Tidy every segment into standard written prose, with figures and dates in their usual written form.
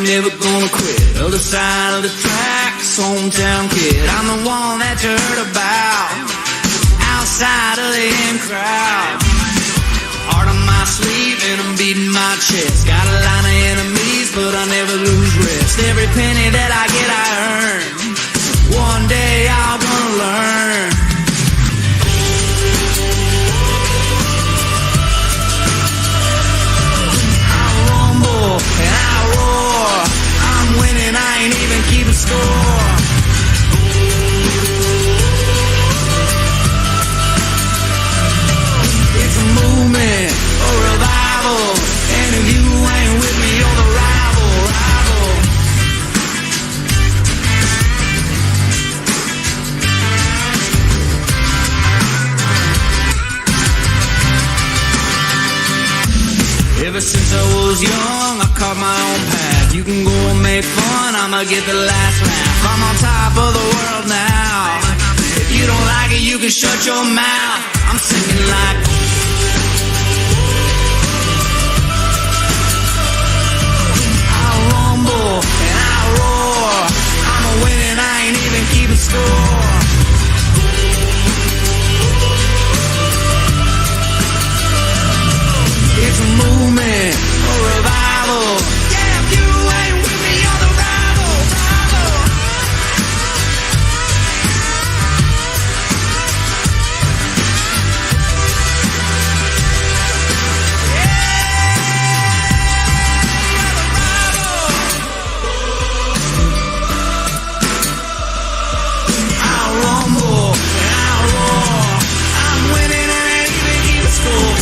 never gonna quit. Other side of the tracks, hometown kid. I'm the one that you heard about, outside of the in crowd. Heart on my sleeve and I'm beating my chest. Got a line of enemies, but I never lose rest. Every penny that I get, I earn. One day I'm gonna learn. I rumble and I roar. I'm winning, I ain't even keeping score. It's a movement, a revival, and if you ain't with me, you're the rival. Ever since I was young, I caught my own path. You can go and make fun, I'ma get the last laugh. I'm on top of the world now. If you don't like it, you can shut your mouth. I'm singing like I rumble and I roar. I'm a winning, I ain't even keeping score. It's a movement, a revival. Yeah, if you ain't with me, you're the rival. I rumble and I roar. I'm winning and I ain't even keeping score.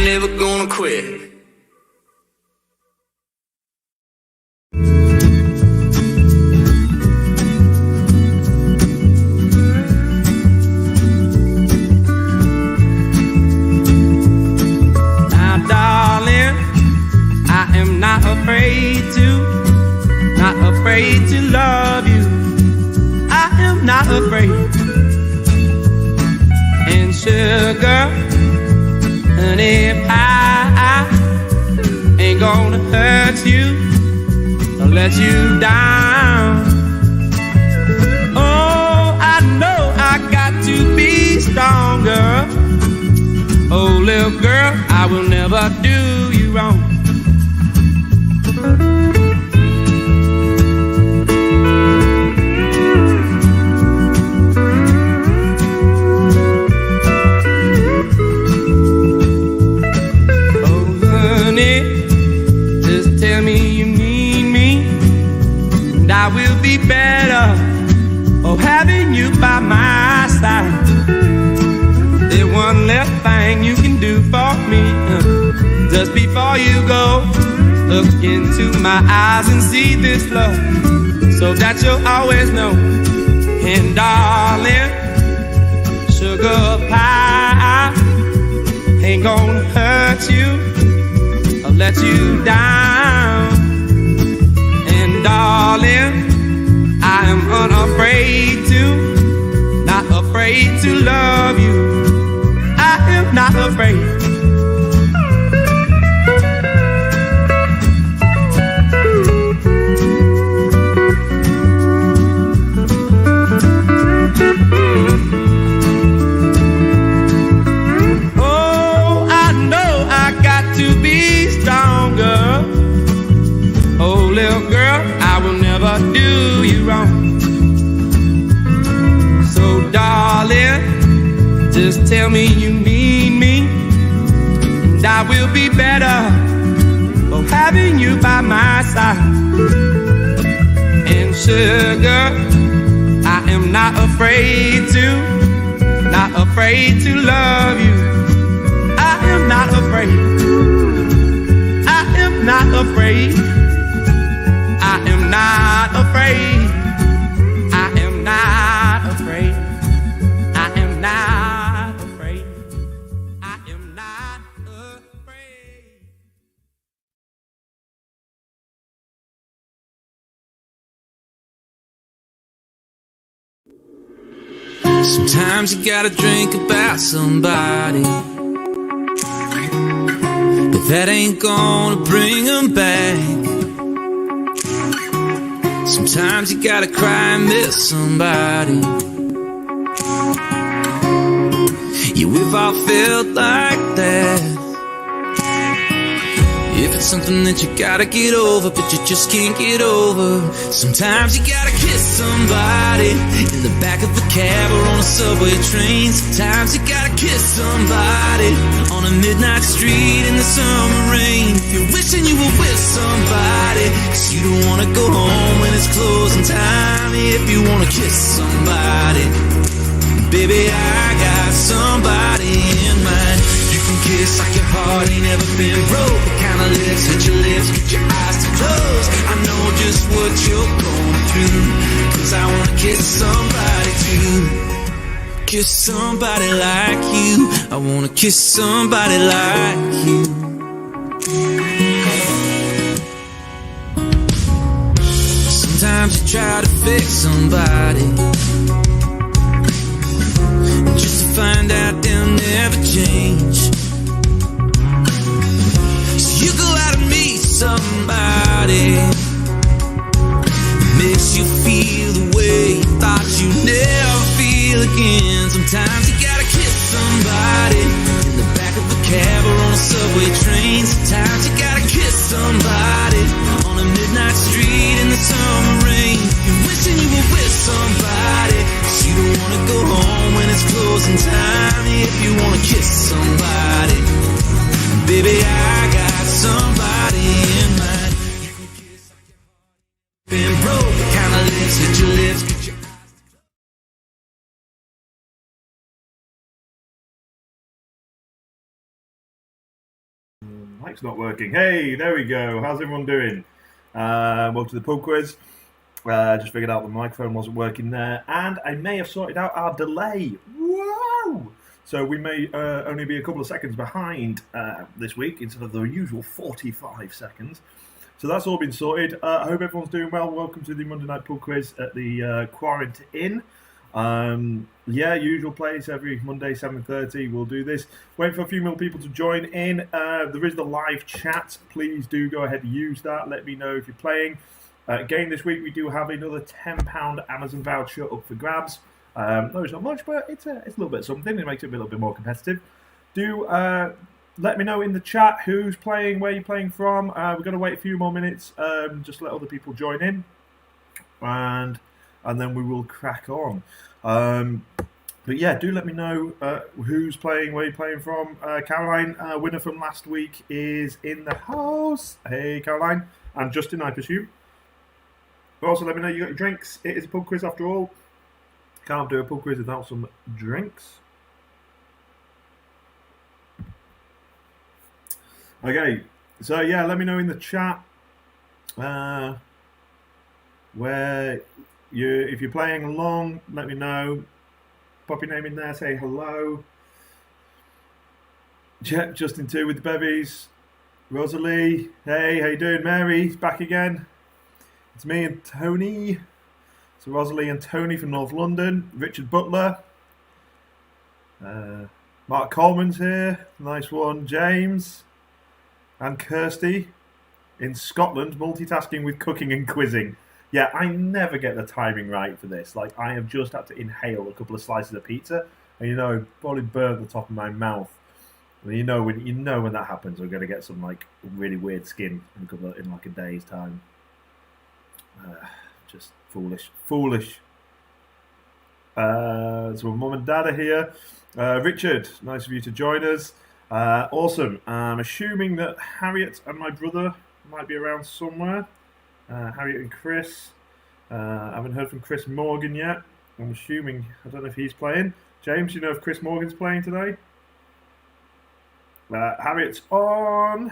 Never gonna quit. Now, darling, I am not afraid to love you. I am not afraid. And sugar, honey pie, ain't gonna hurt you or let you down. Oh, I know I got to be stronger. Oh, little girl, I will never do you wrong. I will be better for having you by my side. There's one less thing you can do for me. Just before you go, look into my eyes and see this love, so that you'll always know. And darling, sugar pie ain't gonna hurt you or let you down. Darling, I am unafraid not afraid to love you. I am not afraid. Oh, I know I got to be stronger. Oh, little girl, I will never do you wrong. So, darling, just tell me you need me, and I will be better for having you by my side. And sugar, I am not afraid to love you. I am not afraid. I am not afraid. I am not afraid. I am not afraid. I am not afraid. I am not afraid. Sometimes you gotta drink about somebody, but that ain't gonna bring them back. Sometimes you gotta cry and miss somebody. Yeah, we've all felt like that. If it's something that you gotta get over, but you just can't get over. Sometimes you gotta kiss somebody in the back of a cab or on a subway train. Sometimes you gotta kiss somebody on a midnight street in the summer rain. You're wishing you were with somebody, 'cause you don't wanna go home when it's closing time. If you wanna kiss somebody, baby, I got somebody in mind. You can kiss like your heart ain't ever been broke. The kind of lips, hit your lips, get your eyes to close. I know just what you're going through, 'cause I wanna kiss somebody too. Kiss somebody like you. I wanna kiss somebody like you. Sometimes you try to fix somebody, just to find out they'll never change. So you go out and meet somebody, makes you feel the way you thought you'd never feel again. Sometimes you gotta kiss somebody in the back of a cab or on a subway train. Sometimes you gotta kiss somebody on a midnight street in the summer rain. You're wishing you were with somebody, 'cause you don't wanna go home when it's closing time. If you wanna kiss somebody, baby, I got somebody in mind. You can kiss like your heart been broke. The kind of lips, hit your lips, get your Mic's not working. Hey, there we go. How's everyone doing? Welcome to the pub quiz. Just figured out the microphone wasn't working there, and I may have sorted out our delay. Wow! So we may only be a couple of seconds behind this week instead of the usual 45 seconds. So that's all been sorted. I hope everyone's doing well. Welcome to the Monday Night Pub Quiz at the Quarantine Inn. Yeah, usual place every Monday, 7:30. We'll do this. Waiting for a few more people to join in. There is the live chat. Please do go ahead and use that. Let me know if you're playing. Again, this week we do have another £10 Amazon voucher up for grabs. No, it's not much, but it's a little bit of something. It makes it a little bit more competitive. Do let me know in the chat who's playing, where you're playing from. We're going to wait a few more minutes. Just let other people join in, and then we will crack on. But yeah, do let me know who's playing, where you're playing from. Caroline, winner from last week, is in the house. Hey, Caroline. And Justin, I presume. Also, let me know you got your drinks. It is a pub quiz after all. Can't do a pub quiz without some drinks. Okay, so yeah, let me know in the chat where if you're playing along. Let me know. Pop your name in there. Say hello. Justin too with the bevies. Rosalie, hey, how you doing? Mary's back again. It's me and Tony. So Rosalie and Tony from North London. Richard Butler. Mark Coleman's here. Nice one. James. And Kirsty in Scotland, multitasking with cooking and quizzing. Yeah, I never get the timing right for this. Like, I have just had to inhale a couple of slices of pizza, and it probably burnt the top of my mouth. And when that happens, we're going to get some like really weird skin in like a day's time. Just foolish. So mum and dad are here. Richard, nice of you to join us. Awesome. I'm assuming that Harriet and my brother might be around somewhere. Harriet and Chris. I haven't heard from Chris Morgan yet. I'm assuming, I don't know if he's playing. James, you know if Chris Morgan's playing today? Harriet's on.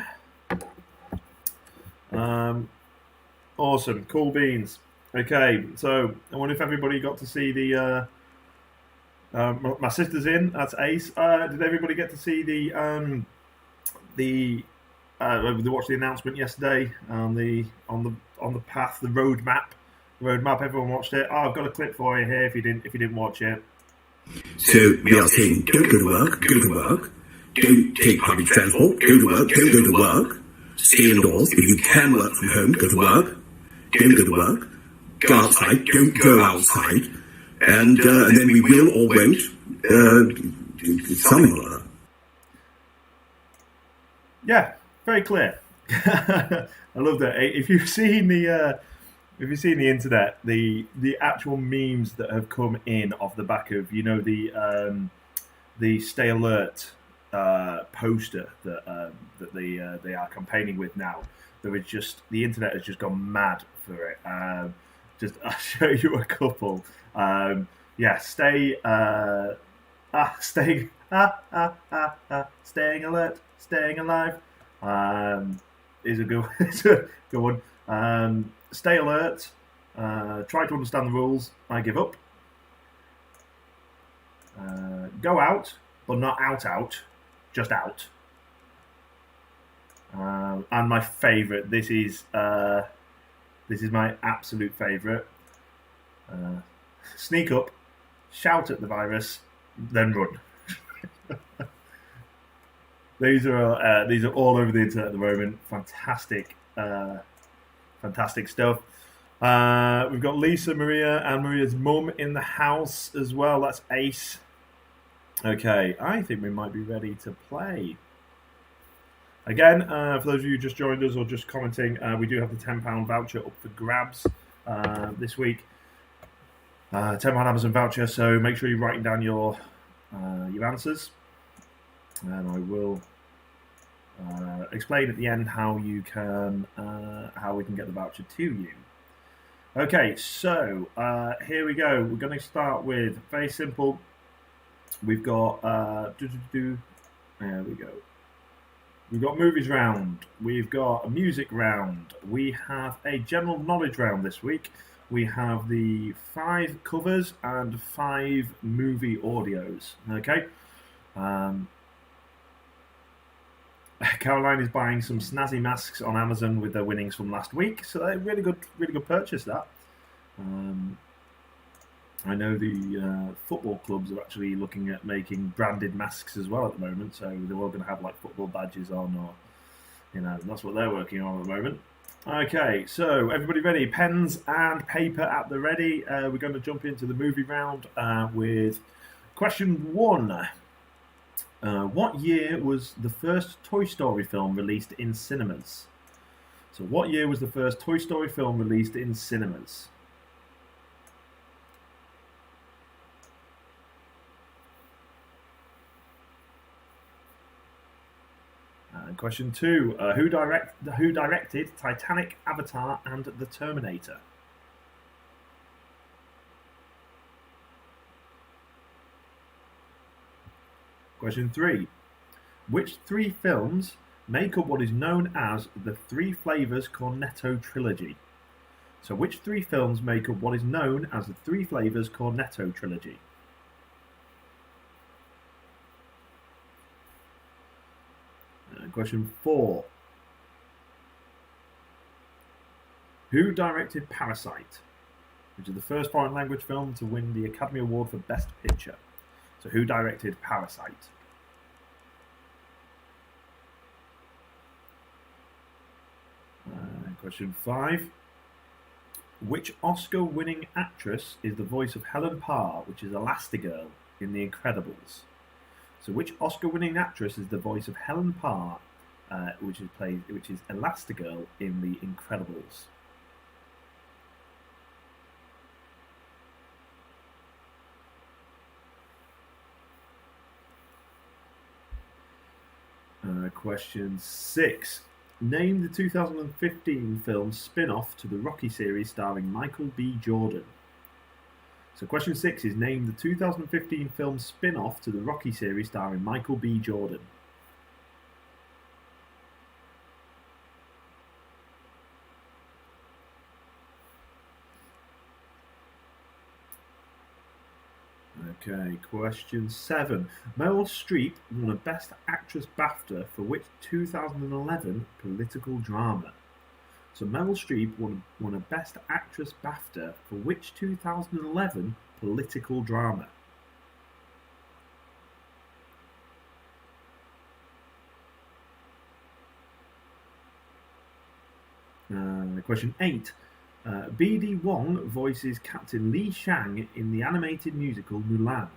Awesome, cool beans. Okay, so I wonder if everybody got to see the. My sister's in. That's Ace. Did everybody get to see they watched the announcement yesterday on the path, the roadmap. Everyone watched it. Oh, I've got a clip for you here. If you didn't watch it. So we are saying, don't go to work. Go to work. Don't take public transport. Go to work. Don't go to work. Stay indoors. If you can work from home, go to work. Don't go to work. Go outside. Don't go outside. And then we will or won't something or other. Yeah, very clear. I love that. If you've seen the internet, the actual memes that have come in off the back of the Stay Alert poster that they are campaigning with now, there is just the internet has just gone mad for it. I'll show you a couple. Staying alert, staying alive is a good one. Stay alert. Try to understand the rules. I give up. Go out, but not out. Just out. And my favourite. This is my absolute favourite. Sneak up, shout at the virus, then run. These are all over the internet at the moment. Fantastic stuff. We've got Lisa, Maria, and Maria's mum in the house as well. That's Ace. Okay, I think we might be ready to play. Again, for those of you who just joined us or just commenting, we do have the £10 voucher up for grabs this week. £10 Amazon voucher, so make sure you're writing down your answers, and I will explain at the end how we can get the voucher to you. Okay, so here we go. We're going to start with very simple. We've got there we go. We've got movies round. We've got a music round. We have a general knowledge round this week. We have the 5 covers and 5 movie audios. Okay. Caroline is buying some snazzy masks on Amazon with their winnings from last week, so they're really good purchase. That. I know the football clubs are actually looking at making branded masks as well at the moment, so they're all going to have like football badges on, or that's what they're working on at the moment. Okay, so everybody ready? Pens and paper at the ready. We're going to jump into the movie round with question 1. What year was the first Toy Story film released in cinemas? So what year was the first Toy Story film released in cinemas? Question 2. Who directed Titanic, Avatar, and The Terminator? Question 3. Which 3 films make up what is known as the Three Flavors Cornetto Trilogy? So which 3 films make up what is known as the Three Flavors Cornetto Trilogy? Question 4. Who directed Parasite, which is the first foreign language film to win the Academy Award for Best Picture? So who directed Parasite? Question 5. Which Oscar-winning actress is the voice of Helen Parr, which is Elastigirl in The Incredibles? So which Oscar-winning actress is the voice of Helen Parr, which is Elastigirl in The Incredibles? Question 6. Name the 2015 film spin-off to the Rocky series starring Michael B. Jordan. So question 6 is name the 2015 film spin-off to the Rocky series starring Michael B. Jordan. Okay, question 7. Meryl Streep won a Best Actress BAFTA for which 2011 political drama? So Meryl Streep won a Best Actress BAFTA for which 2011 political drama? Question 8. B.D. Wong voices Captain Li Shang in the animated musical Mulan,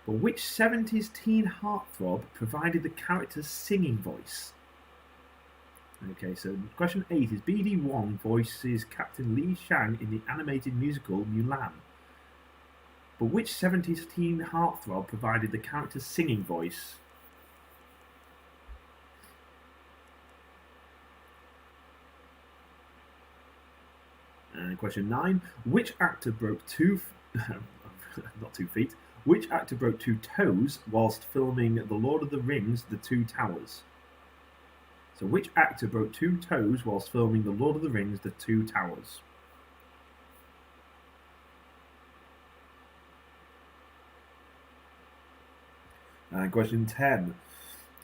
but which 70s teen heartthrob provided the character's singing voice? Okay, so question 8 is B.D. Wong voices Captain Li Shang in the animated musical Mulan, but which 70s teen heartthrob provided the character's singing voice? Question 9. Which actor broke Which actor broke 2 toes whilst filming The Lord of the Rings: The Two Towers? So which actor broke 2 toes whilst filming The Lord of the Rings: The Two Towers? Question 10.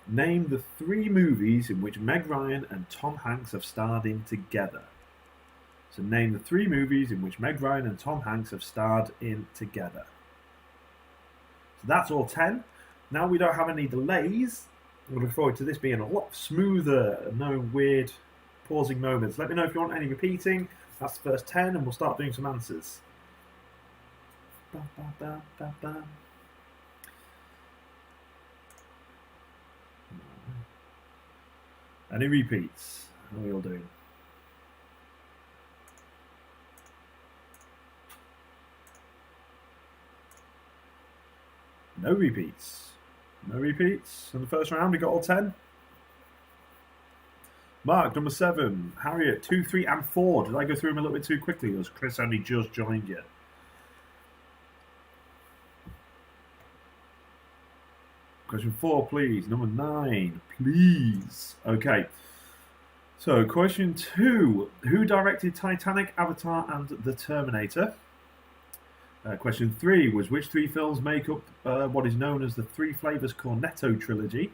Name the 3 movies in which Meg Ryan and Tom Hanks have starred in together. So name the 3 movies in which Meg Ryan and Tom Hanks have starred in together. So that's all 10. Now we don't have any delays. I'm looking forward to this being a lot smoother, no weird pausing moments. Let me know if you want any repeating. That's the first 10 and we'll start doing some answers. Ba, ba, ba, ba, ba. Any repeats? How are we all doing? No repeats. No repeats. In the first round, we got all 10. Mark, number 7. Harriet, 2, 3, and 4. Did I go through them a little bit too quickly? Or has Chris only just joined you? Question 4, please. Number 9, please. Okay. So, question 2. Who directed Titanic, Avatar, and The Terminator? Question 3 was which 3 films make up what is known as the Three Flavors Cornetto trilogy?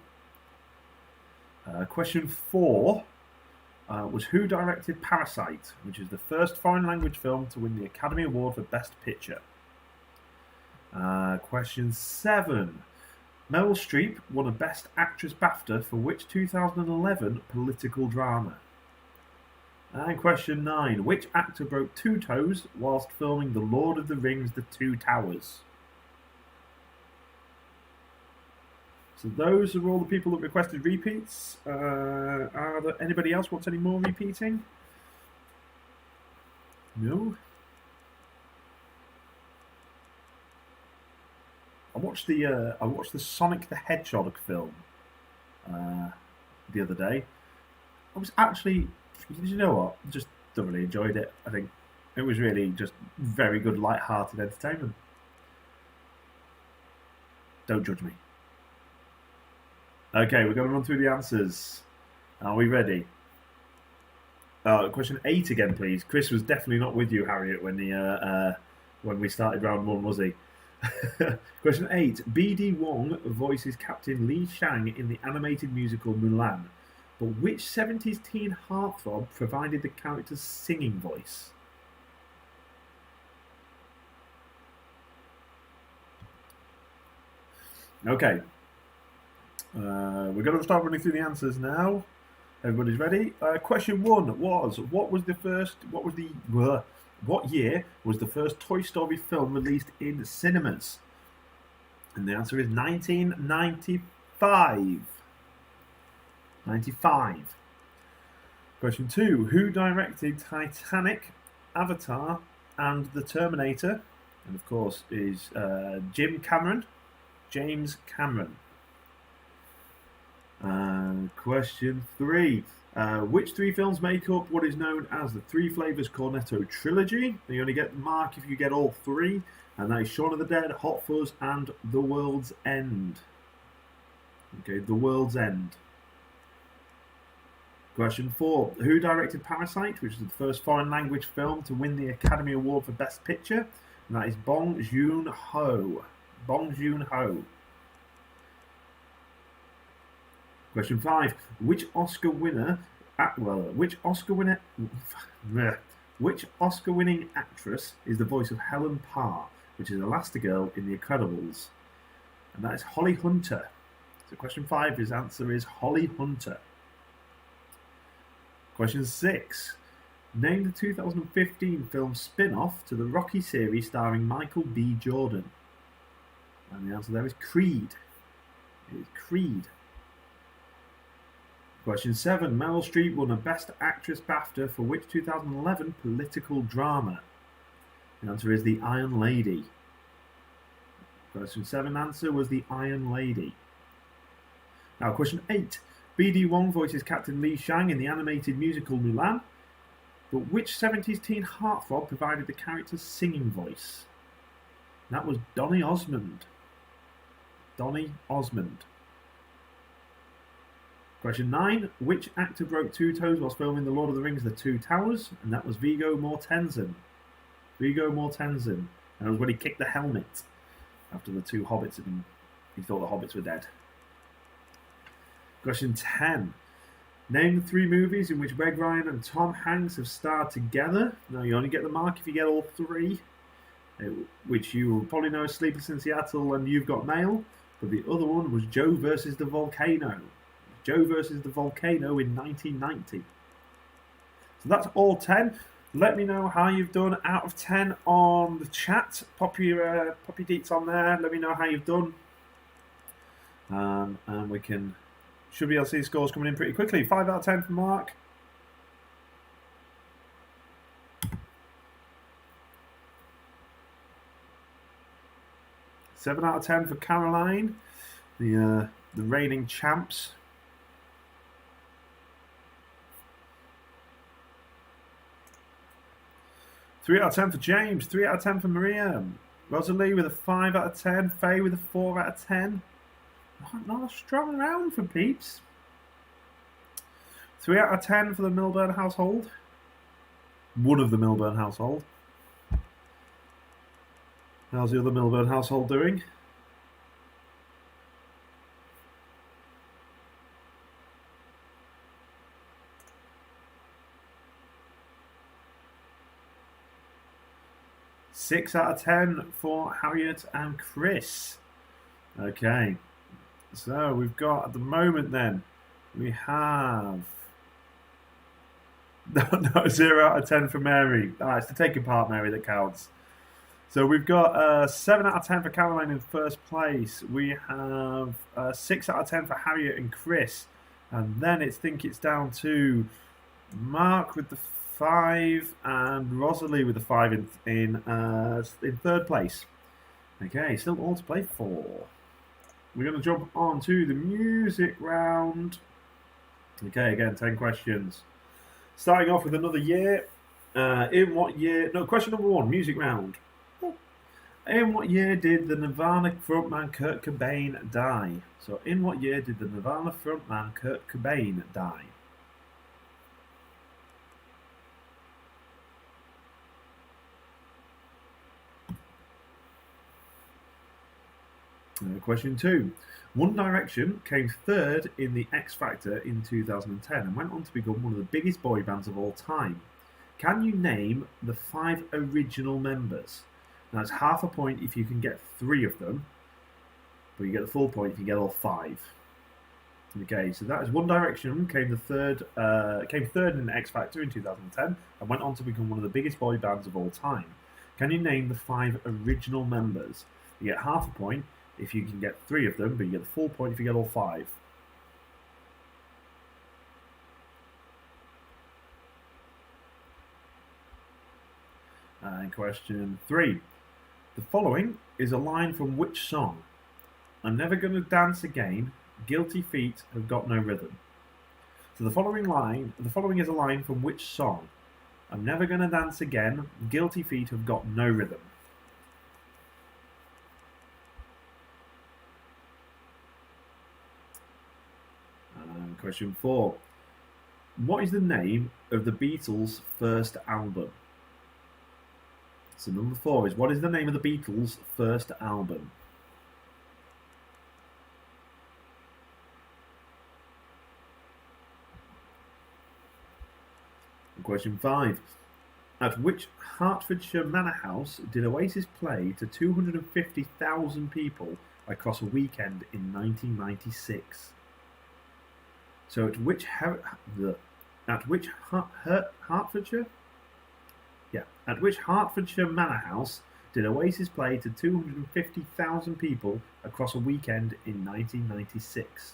Question 4 was who directed Parasite, which is the first foreign language film to win the Academy Award for Best Picture? Question 7. Meryl Streep won a Best Actress BAFTA for which 2011 political drama? And question 9. Which actor broke 2 toes whilst filming The Lord of the Rings: The Two Towers? So those are all the people that requested repeats. Are there anybody else wants any more repeating? No? I watched the Sonic the Hedgehog film the other day. I was actually, you know what? Just thoroughly enjoyed it. I think it was really just very good, light-hearted entertainment. Don't judge me. Okay, we're going to run through the answers. Are we ready? Question 8 again, please. Chris was definitely not with you, Harriet, when we started round 1, was he? Question 8. B.D. Wong voices Captain Li Shang in the animated musical Mulan, but which 70s teen heartthrob provided the character's singing voice? Okay. We're going to start running through the answers now. Everybody's ready? Question 1 was, what year was the first Toy Story film released in cinemas? And the answer is 1995. 95. Question 2. Who directed Titanic, Avatar, and The Terminator? And of course is James Cameron. Question 3. Which 3 films make up what is known as the Three Flavors Cornetto Trilogy? You only get the mark if you get all 3. And that is Shaun of the Dead, Hot Fuzz, and The World's End. Okay, The World's End. Question 4. Who directed Parasite, which is the first foreign language film to win the Academy Award for Best Picture? And that is Bong Joon-ho. Bong Joon-ho. Question 5. Which Oscar-winning actress is the voice of Helen Parr, which is Elastigirl in The Incredibles? And that is Holly Hunter. So question 5, his answer is Holly Hunter. Question 6. Name the 2015 film spin-off to the Rocky series starring Michael B. Jordan. And the answer there is Creed. It is Creed. Question 7. Meryl Streep won a Best Actress BAFTA for which 2011 political drama? The answer is The Iron Lady. Question 7 answer was The Iron Lady. Now question 8. B.D. Wong voices Captain Li Shang in the animated musical Mulan, but which 70s teen heartthrob provided the character's singing voice? That was Donny Osmond. Donny Osmond. Question 9. Which actor broke 2 toes whilst filming The Lord of the Rings The Two Towers? And that was Viggo Mortensen. Viggo Mortensen. And it was when he kicked the helmet after the 2 hobbits had been... He thought the hobbits were dead. Question 10. Name the 3 movies in which Meg Ryan and Tom Hanks have starred together. Now, you only get the mark if you get all 3, which you will probably know as Sleepless in Seattle and You've Got Mail. But the other one was Joe versus the Volcano. Joe versus the Volcano in 1990. So that's all 10. Let me know how you've done out of 10 on the chat. Pop your deets on there. Let me know how you've done. And we can... Should be able to see scores coming in pretty quickly. 5 out of 10 for Mark. Seven out of 10 for Caroline, the reigning champs. 3 out of 10 for James. 3 out of 10 for Maria. Rosalie with a 5 out of 10. Faye with a 4 out of 10. Not a strong round for peeps. 3 out of 10 for the Milburn household. One of the Milburn household. How's the other Milburn household doing? Six out of 10 for Harriet and Chris. Okay. So we've got at the moment then, we have no 0 out of 10 for Mary. It's the taking part, Mary, that counts. So we've got 7 out of 10 for Caroline in first place. We have 6 out of 10 for Harriet and Chris. And then it's down to Mark with the 5 and Rosalie with the 5 in third place. Okay, still all to play for. We're going to jump on to the music round. Okay, again, 10 questions. Starting off with another year. In what year... No, question number 1, music round. In what year did the Nirvana frontman Kurt Cobain die? So, in what year did the Nirvana frontman Kurt Cobain die? Question 2. One Direction came third in the X Factor in 2010 and went on to become one of the biggest boy bands of all time. Can you name the 5 original members? Now it's half a point if you can get 3 of them, but you get the full point if you get all 5. Okay, so that is One Direction came third in the X Factor in 2010 and went on to become one of the biggest boy bands of all time. Can you name the 5 original members? You get half a point if you can get 3 of them, but you get the full point if you get all 5. And question 3. The following is a line from which song? I'm never gonna dance again, Guilty feet have got no rhythm. So the following is a line from which song? I'm never gonna dance again. Guilty feet have got no rhythm. Question 4. What is the name of the Beatles' first album? So number 4 is, what is the name of the Beatles' first album? And question 5. At which Hertfordshire manor house did Oasis play to 250,000 people across a weekend in 1996? So at which Hertfordshire manor house did Oasis play to 250,000 people across a weekend in 1996?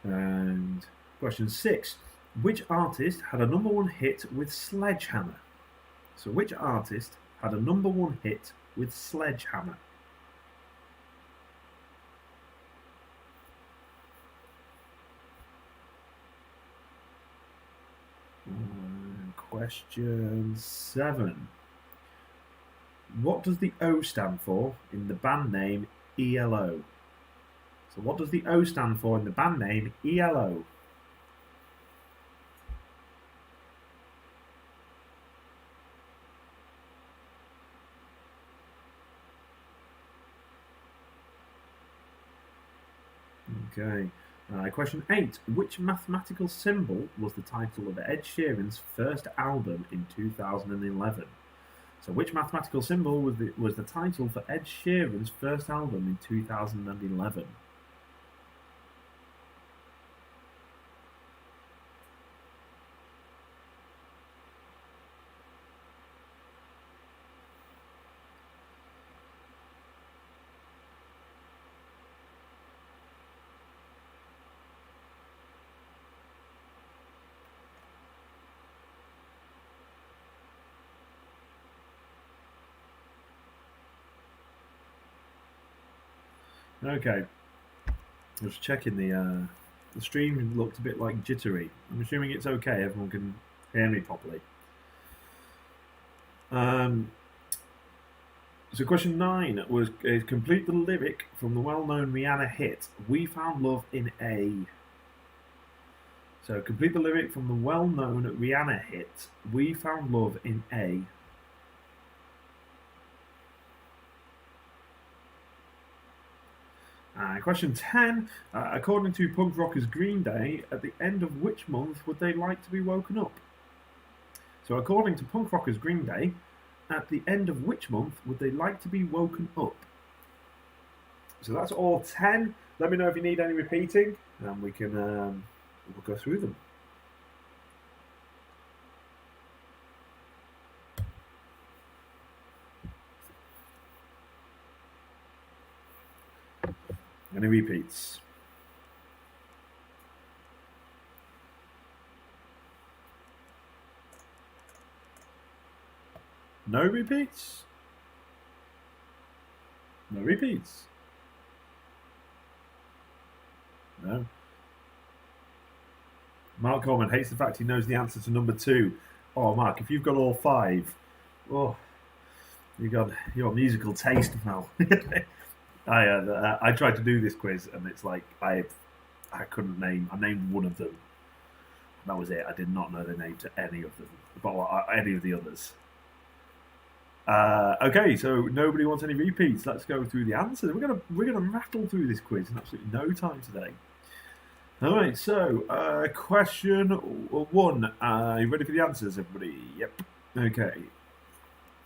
And question 6. Which artist had a #1 hit with Sledgehammer? So which artist had a #1 hit with Sledgehammer? Question 7. What does the O stand for in the band name ELO? So what does the O stand for in the band name ELO? Okay. Question 8. Which mathematical symbol was the title of Ed Sheeran's first album in 2011? So which mathematical symbol was the title for Ed Sheeran's first album in 2011? Okay, I was checking the stream looked a bit like jittery. I'm assuming it's okay. Everyone can hear me properly. So question 9 was complete the lyric from the well-known Rihanna hit "We Found Love in A." So complete the lyric from the well-known Rihanna hit "We Found Love in A." Question 10. According to punk rockers Green Day, at the end of which month would they like to be woken up? So according to punk rockers Green Day, at the end of which month would they like to be woken up? So that's all 10. Let me know if you need any repeating, and we can we'll go through them. Any repeats? No repeats? No repeats? No. Mark Coleman hates the fact he knows the answer to number 2. Oh, Mark, if you've got all 5, oh, you got your musical taste, Mel. I tried to do this quiz, and it's like I couldn't name. I named one of them. That was it. I did not know the name to any of them, but any of the others. Okay, so nobody wants any repeats. Let's go through the answers. We're gonna rattle through this quiz in absolutely no time today. All right. So question 1. Are you ready for the answers, everybody? Yep. Okay.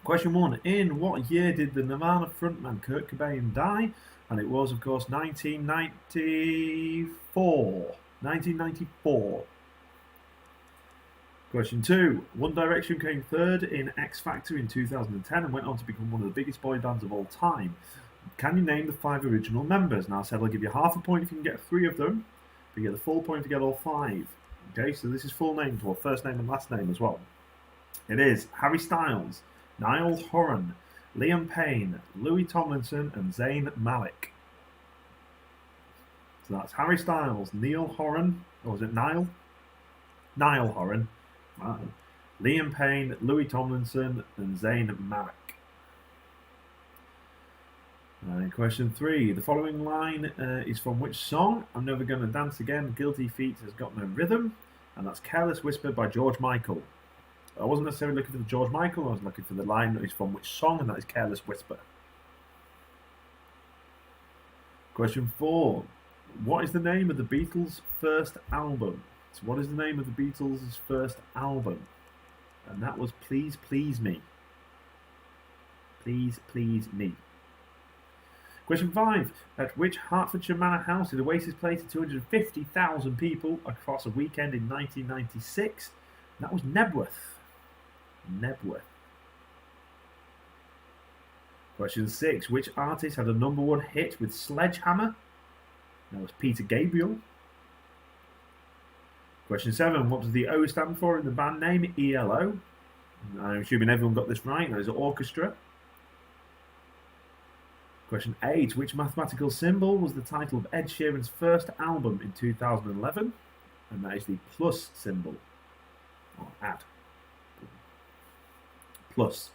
Question 1. In what year did the Nirvana frontman Kurt Cobain die? And it was, of course, 1994. 1994. Question 2. One Direction came third in X Factor in 2010 and went on to become one of the biggest boy bands of all time. Can you name the 5 original members? Now I said I'll give you half a point if you can get 3 of them, but you get the full point to get all 5. Okay, so this is full names, well, first name and last name as well. It is Harry Styles, Niall Horan, Liam Payne, Louis Tomlinson, and Zayn Malik. So that's Harry Styles, Neil Horan, or was it Niall? Niall Horan, wow. Liam Payne, Louis Tomlinson, and Zayn Malik. Question 3. The following line is from which song? I'm Never Gonna Dance Again. Guilty Feet Has Got No Rhythm. And that's Careless Whisper by George Michael. I wasn't necessarily looking for the George Michael. I was looking for the line that is from which song, and that is Careless Whisper. Question 4. What is the name of the Beatles' first album? So what is the name of the Beatles' first album? And that was Please Please Me. Please Please Me. Question 5. At which Hertfordshire Manor House did Oasis play to 250,000 people across a weekend in 1996? And that was Nebworth. Nebworth. Question 6. Which artist had a #1 hit with Sledgehammer? That was Peter Gabriel. Question 7. What does the O stand for in the band name? ELO. I'm assuming everyone got this right. That is orchestra. Question 8. Which mathematical symbol was the title of Ed Sheeran's first album in 2011? And that is the plus symbol. Or add. Plus.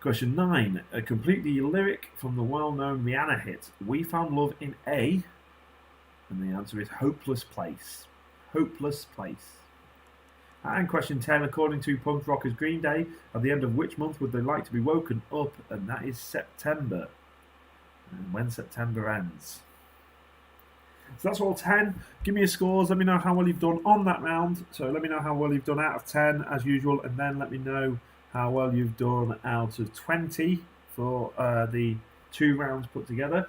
Question 9. Complete the lyric from the well-known Rihanna hit, We Found Love in A. And the answer is Hopeless Place. Hopeless Place. And question 10, according to punk rockers Green Day, at the end of which month would they like to be woken up? And that is September. And when September ends. So that's all 10. Give me your scores. Let me know how well you've done on that round. So let me know how well you've done out of 10 as usual. And then let me know how well you've done out of 20 for the 2 rounds put together.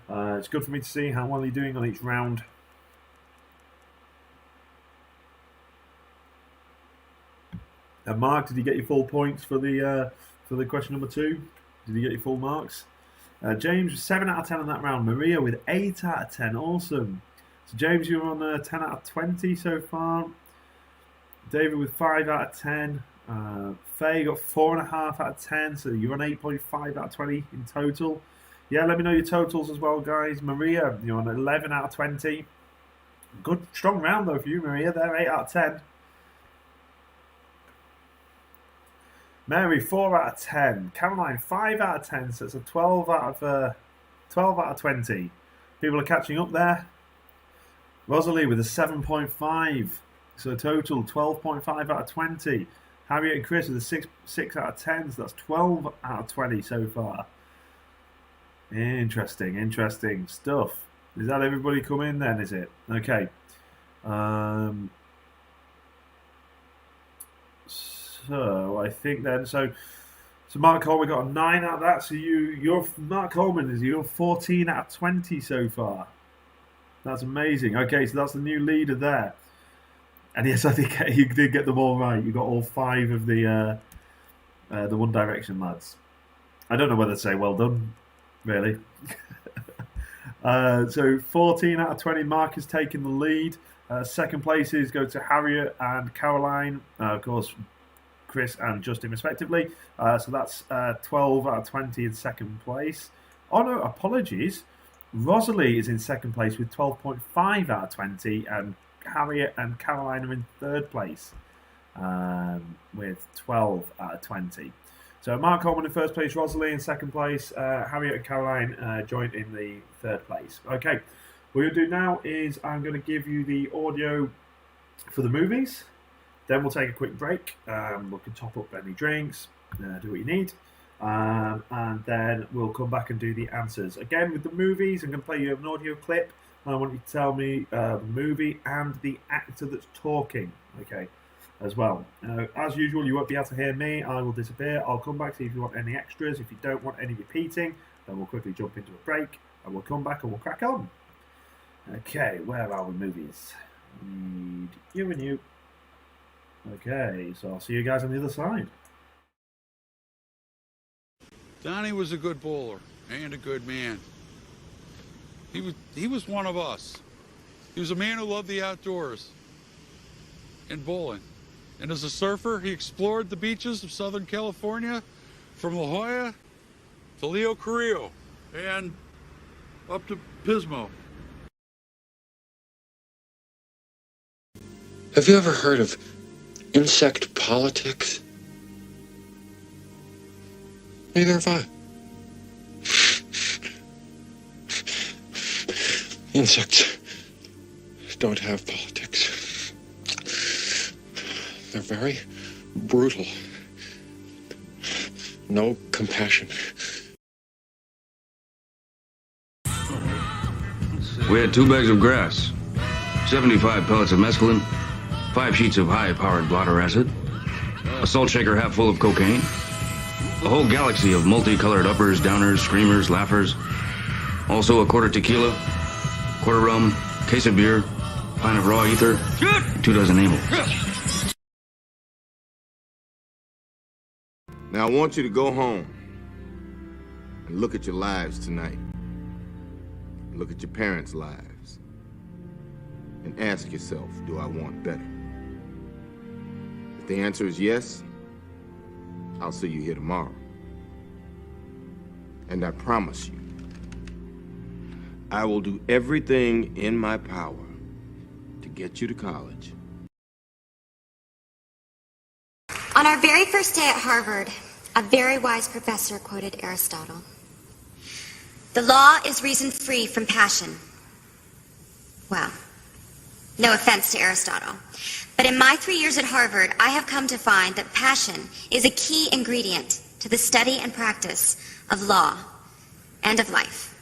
It's good for me to see how well you're doing on each round. And Mark, did you get your full points for the question number 2? Did you get your full marks? James, 7 out of 10 on that round. Maria with 8 out of 10. Awesome. So James, you're on 10 out of 20 so far. David with 5 out of 10. Faye got 4.5 out of 10. So you're on 8.5 out of 20 in total. Yeah, let me know your totals as well, guys. Maria, you're on 11 out of 20. Good, strong round though for you, Maria. There, 8 out of 10. Mary, 4 out of 10. Caroline, 5 out of 10. So it's a 12 out of 20. People are catching up there. Rosalie with a 7.5. So total 12.5 out of 20. Harriet and Chris with a 6 out of 10. So that's 12 out of 20 so far. Interesting stuff. Is that everybody come in then, is it? Okay. So I think then, so Mark Coleman got a 9 out of that. So you're Mark Coleman, you're 14 out of 20 so far. That's amazing. Okay, so that's the new leader there. And yes, I think you did get them all right. You got all 5 of the One Direction lads. I don't know whether to say well done, really. So 14 out of 20. Mark has taken the lead. Second places go to Harriet and Caroline. Of course, Chris and Justin respectively. So that's 12 out of 20 in second place. Oh no, apologies. Rosalie is in second place with 12.5 out of 20, and Harriet and Caroline are in third place with 12 out of 20. So Mark Coleman in first place, Rosalie in second place, Harriet and Caroline joined in the third place. Okay, what we'll do now is I'm going to give you the audio for the movies. Then we'll take a quick break. We can top up any drinks, do what you need. And then we'll come back and do the answers. Again, with the movies, I'm going to play you an audio clip. I want you to tell me the movie and the actor that's talking, okay, as well. As usual, you won't be able to hear me. I will disappear. I'll come back, see if you want any extras. If you don't want any repeating, then we'll quickly jump into a break. And we'll come back and we'll crack on. Okay, where are we, movies? Need you and you. Okay, so I'll see you guys on the other side. Donnie was a good bowler and a good man. He was one of us. He was a man who loved the outdoors and bowling. And as a surfer, he explored the beaches of Southern California from La Jolla to Leo Carrillo and up to Pismo. Have you ever heard of insect politics? Neither have I. Insects don't have politics. They're very brutal. No compassion. We had 2 bags of grass, 75 pellets of mescaline, 5 sheets of high-powered blotter acid, a salt shaker half full of cocaine, a whole galaxy of multicolored uppers, downers, screamers, laughers, also a quarter tequila, quarter rum, case of beer, pint of raw ether, 2 dozen amyl. Now I want you to go home and look at your lives tonight. Look at your parents' lives and ask yourself, do I want better? If the answer is yes, I'll see you here tomorrow. And I promise you, I will do everything in my power to get you to college. On our very first day at Harvard, a very wise professor quoted Aristotle. The law is reason free from passion. Well, no offense to Aristotle, but in my 3 years at Harvard, I have come to find that passion is a key ingredient to the study and practice of law and of life.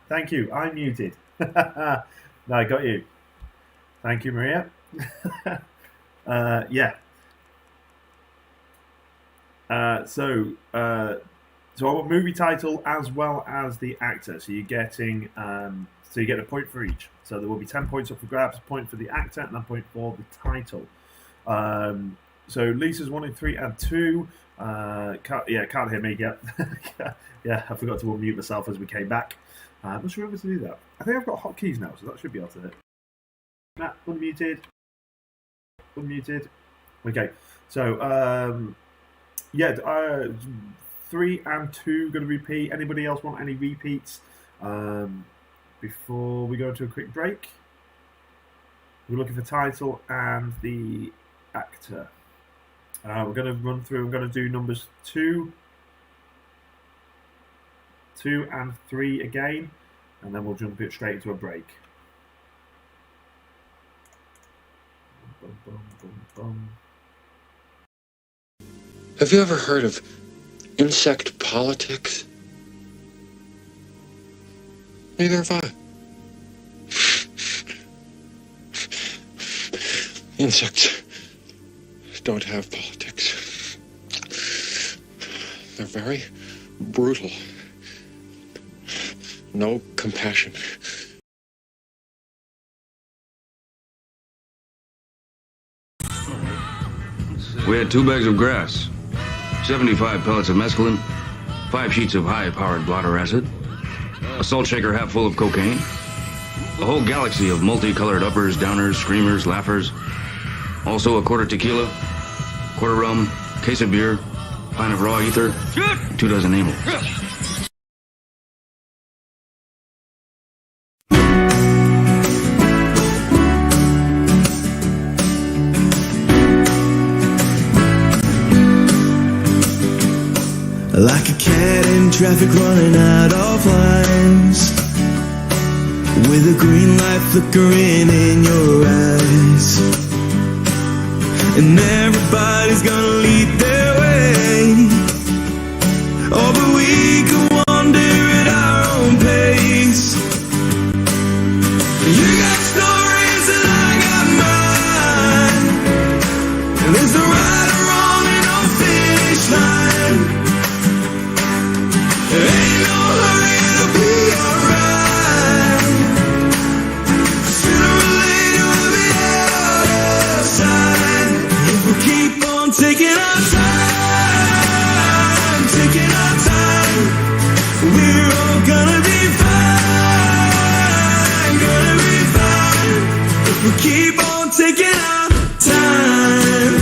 Thank you. I'm muted. No, I got you. Thank you, Maria. Yeah. So I want movie title as well as the actor. So you're getting so you get a point for each. So there will be 10 points up for grabs, a point for the actor, and a point for the title. So Lisa's 1 in 3 and 2. Can't hear me yet. Yeah, I forgot to unmute myself as we came back. I'm not sure how to do that. I think I've got hotkeys now, so that should be able to hit. Nah, unmuted. Okay, so 3 and 2 going to repeat. Anybody else want any repeats before we go to a quick break? We're looking for title and the actor. We're going to run through. I'm going to do numbers 2 and 3 again, and then we'll jump it straight into a break. Have you ever heard of insect politics? Neither have I. Insects don't have politics. They're very brutal. No compassion. We had 2 bags of grass, 75 pellets of mescaline, 5 sheets of high-powered blotter acid, a salt shaker half full of cocaine, a whole galaxy of multicolored uppers, downers, screamers, laughers, also a quarter tequila, quarter rum, case of beer, pint of raw ether, 2 dozen amyl. Like a cat in traffic running out of lines, with a green light flickering in your eyes, and everybody's gonna lead their way. Oh, but we can wander at our own pace. You got stories and I got mine. And there's no right or wrong and no finish line. There ain't no hurry, it'll be alright. Sooner or later we'll be out of sight. If we keep on taking our time, taking our time, we're all gonna be fine, gonna be fine. If we keep on taking our time.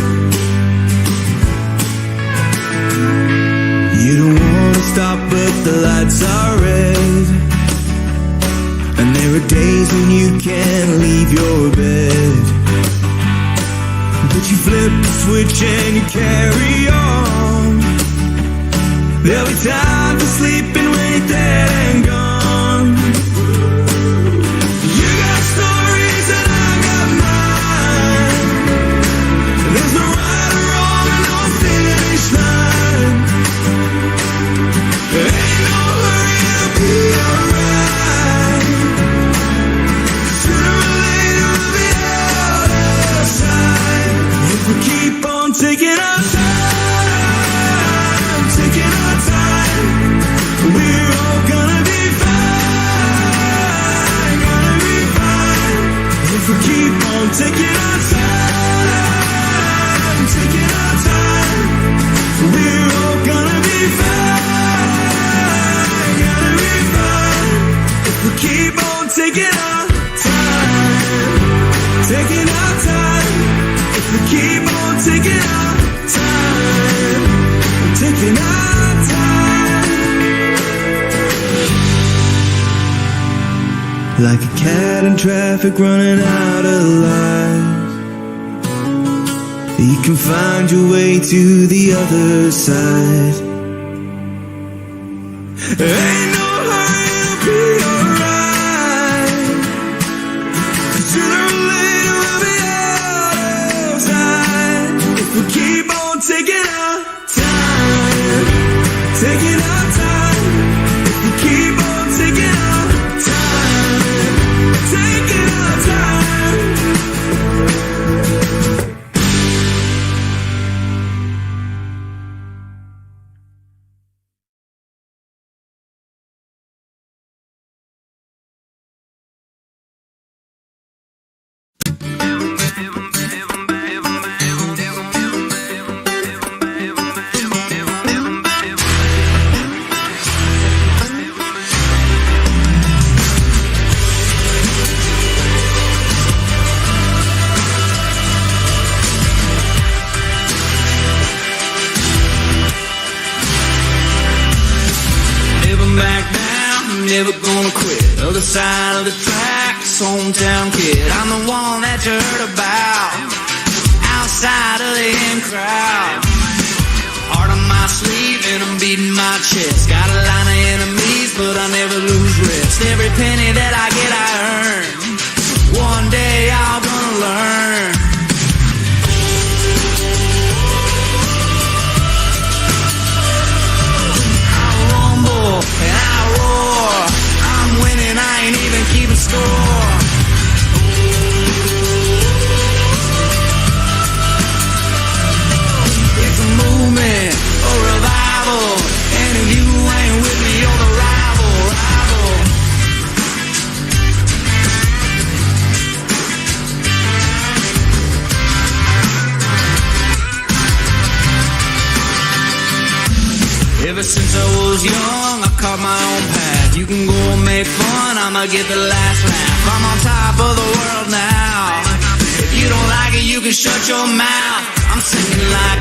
You don't wanna stop but the lights are red, and there are days when you can't leave your bed, but you flip the switch and you carry on. There'll be time for sleeping when you're dead and gone. You got stories and I got mine. There's no right or wrong and no finish line. There ain't no hurry, it'll be alright. Sooner or later we'll be out of sight. If we keep on taking our time, taking our time, we're all gonna be fine, gonna be fine. If we keep on taking our time, taking our time, we're all gonna be fine, gonna be fine. If we keep on taking our time, taking our time, if we keep on taking our time, taking our time. Like a cat in traffic running out of light, you can find your way to the other side. There ain't no hurry, it'll be alright. Sooner or later we'll be out of sight. If we keep on taking our time, taking our time. If we keep on taking our time, taking our time. Never gonna quit. Other side of the tracks, hometown kid. I'm the one that you heard about, outside of the in crowd. Heart on my sleeve and I'm beating my chest. Got a line of enemies, but I never lose rest. Every penny that I get, I earn. One day I'm gonna learn. I rumble and I roar. I'm winning, I ain't even keeping score. It's a movement, a revival, and if you ain't with me, you're the rival. Ever since I was young, I carved my own path. You can go and make fun, I'ma get the last laugh. I'm on top of the world now. If you don't like it, you can shut your mouth. I'm singing like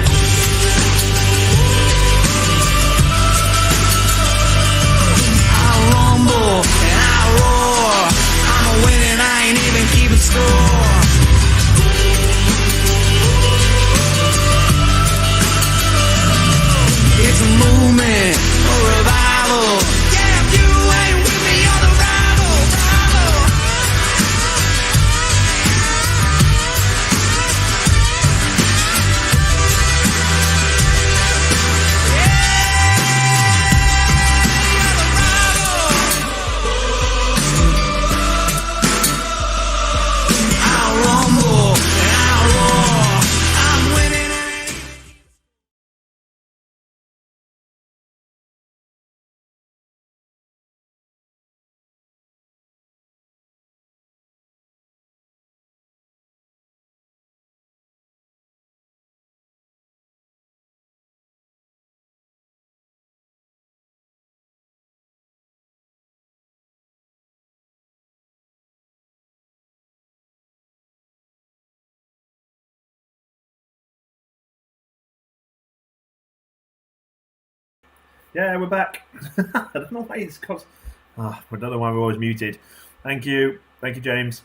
I rumble and I roar. I'm a winning, I ain't even keeping score. It's a movement, a revival. Yeah, if you ain't with me, you're the rival. Yeah, we're back. I don't know why it's cost. I don't know why we're always muted. Thank you, James.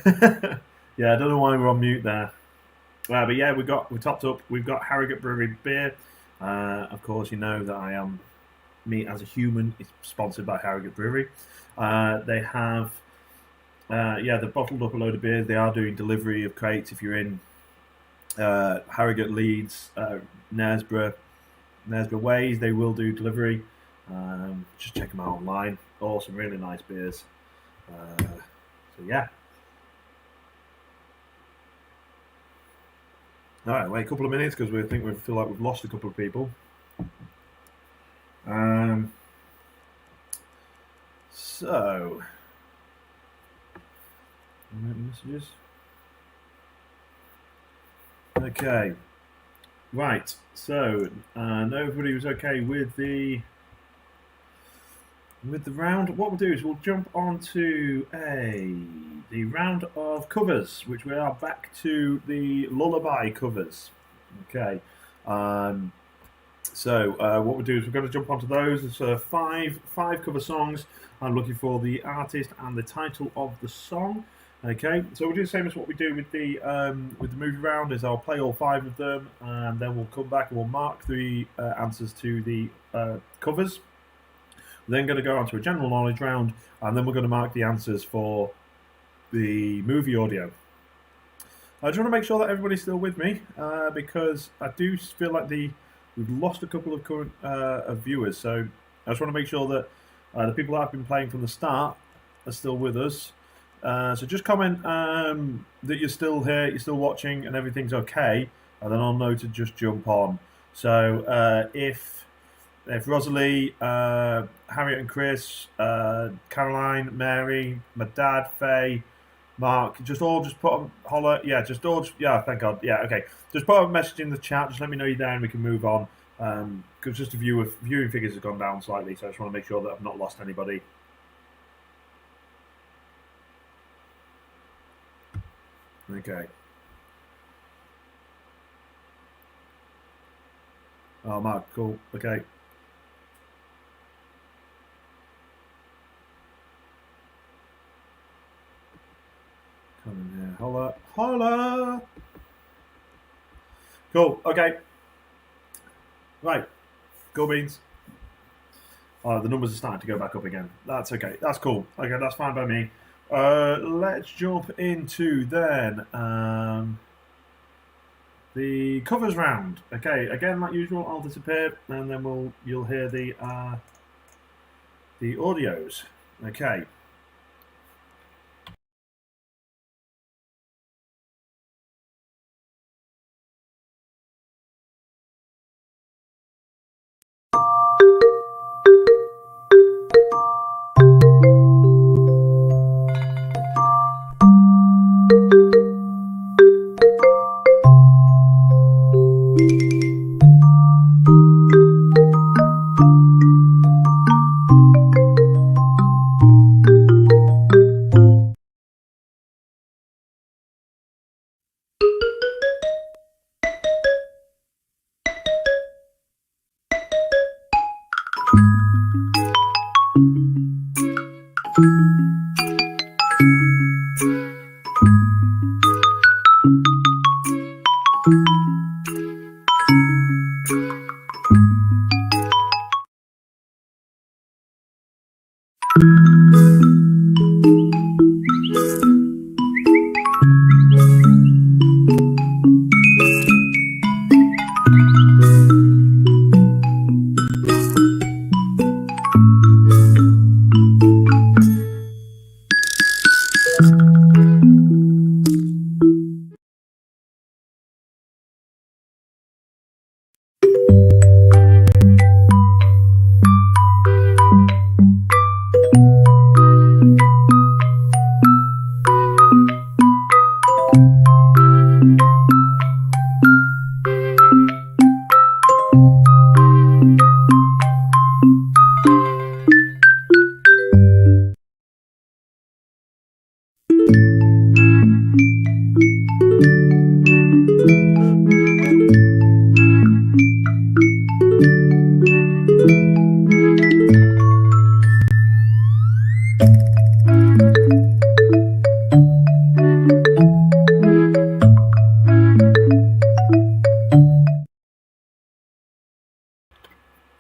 Yeah, I don't know why we're on mute there. But yeah, we topped up. We've got Harrogate Brewery beer. Of course, you know that me as a human is sponsored by Harrogate Brewery. They have, they've bottled up a load of beers. They are doing delivery of crates if you're in Harrogate, Leeds, Knaresborough ways. They will do delivery. Just check them out online. All some really nice beers. So yeah. All right, wait a couple of minutes because we feel like we've lost a couple of people. So, messages. Okay, right. So, everybody was okay with the round. What we'll do is we'll jump on to the round of covers, which we are back to the lullaby covers. Okay. So what we'll do is we're going to jump onto those. There's five cover songs. I'm looking for the artist and the title of the song. Okay, so we'll do the same as what we do with the movie round. Is I'll play all 5 of them, and then we'll come back and we'll mark the answers to the covers. We're then going to go on to a general knowledge round, and then we're going to mark the answers for the movie audio. I just want to make sure that everybody's still with me, because I do feel like we've lost a couple of current of viewers. So I just want to make sure that the people that have been playing from the start are still with us. So just comment that you're still here, you're still watching, and everything's okay, and then I'll know to just jump on. So if Rosalie, Harriet and Chris, Caroline, Mary, my dad, Faye, Mark, just put a holler. Yeah, thank God. Yeah, okay. Just put a message in the chat. Just let me know you're there and we can move on. Because just viewing figures have gone down slightly, so I just want to make sure that I've not lost anybody. Okay. Oh, Mark, cool. Okay. Come in here. Holla. Holla! Cool. Okay. Right. Go Beans. Oh, the numbers are starting to go back up again. That's okay. That's cool. Okay, that's fine by me. Let's jump into then the covers round. Okay, again, like usual, I'll disappear and then you'll hear the audios. Okay.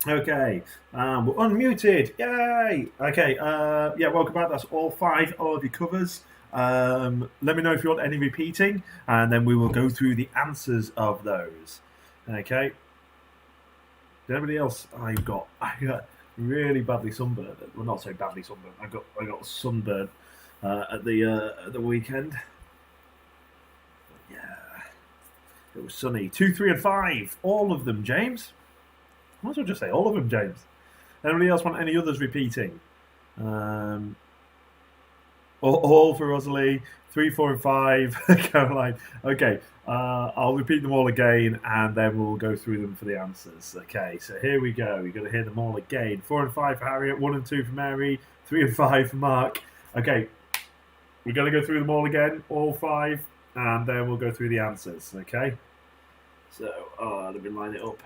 Okay, we're unmuted. Yay! Okay, yeah, welcome back. That's all 5 of your covers. Let me know if you want any repeating, and then we will go through the answers of those. Okay. Everybody else, I got really badly sunburned. Well, not so badly sunburned. I got sunburned at the weekend. Yeah, it was sunny. 2, 3, and 5. All of them, James. I might as well just say all of them, James. Anybody else want any others repeating? All for Rosalie. 3, 4, and 5. Caroline. Okay, I'll repeat them all again, and then we'll go through them for the answers. Okay, so here we go. You're going to hear them all again. 4 and 5 for Harriet. 1 and 2 for Mary. 3 and 5 for Mark. Okay, we're going to go through them all again, all 5, and then we'll go through the answers. Okay. So, let me line it up.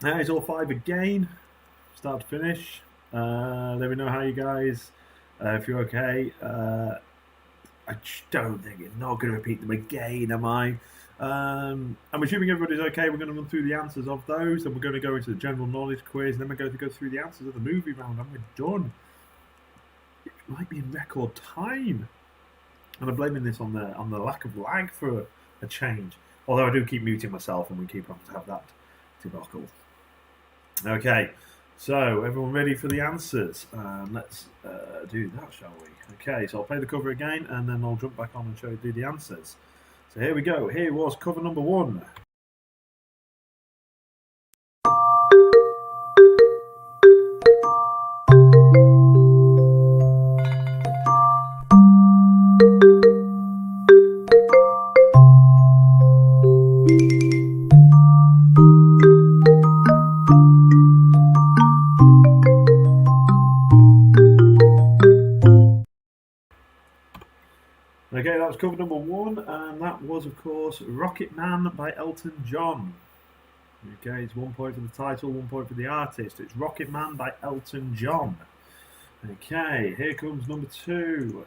That is all 5 again, start to finish. Let me know how you guys, if you're okay. I don't think you're not going to repeat them again, am I? I'm assuming everybody's okay. We're going to run through the answers of those, and we're going to go into the general knowledge quiz, and then we're going to go through the answers of the movie round, and we're done. It might be in record time. And I'm blaming this on the lack of lag for a change. Although I do keep muting myself, and we keep having to have that debacle. Okay, so everyone ready for the answers? Let's do that, shall we? Okay, so I'll play the cover again, and then I'll jump back on and do the answers. So here we go. Here was cover number 1. Okay, that was cover number 1, and that was, of course, Rocket Man by Elton John. Okay, it's 1 point for the title, 1 point for the artist. It's Rocket Man by Elton John. Okay, here comes number 2.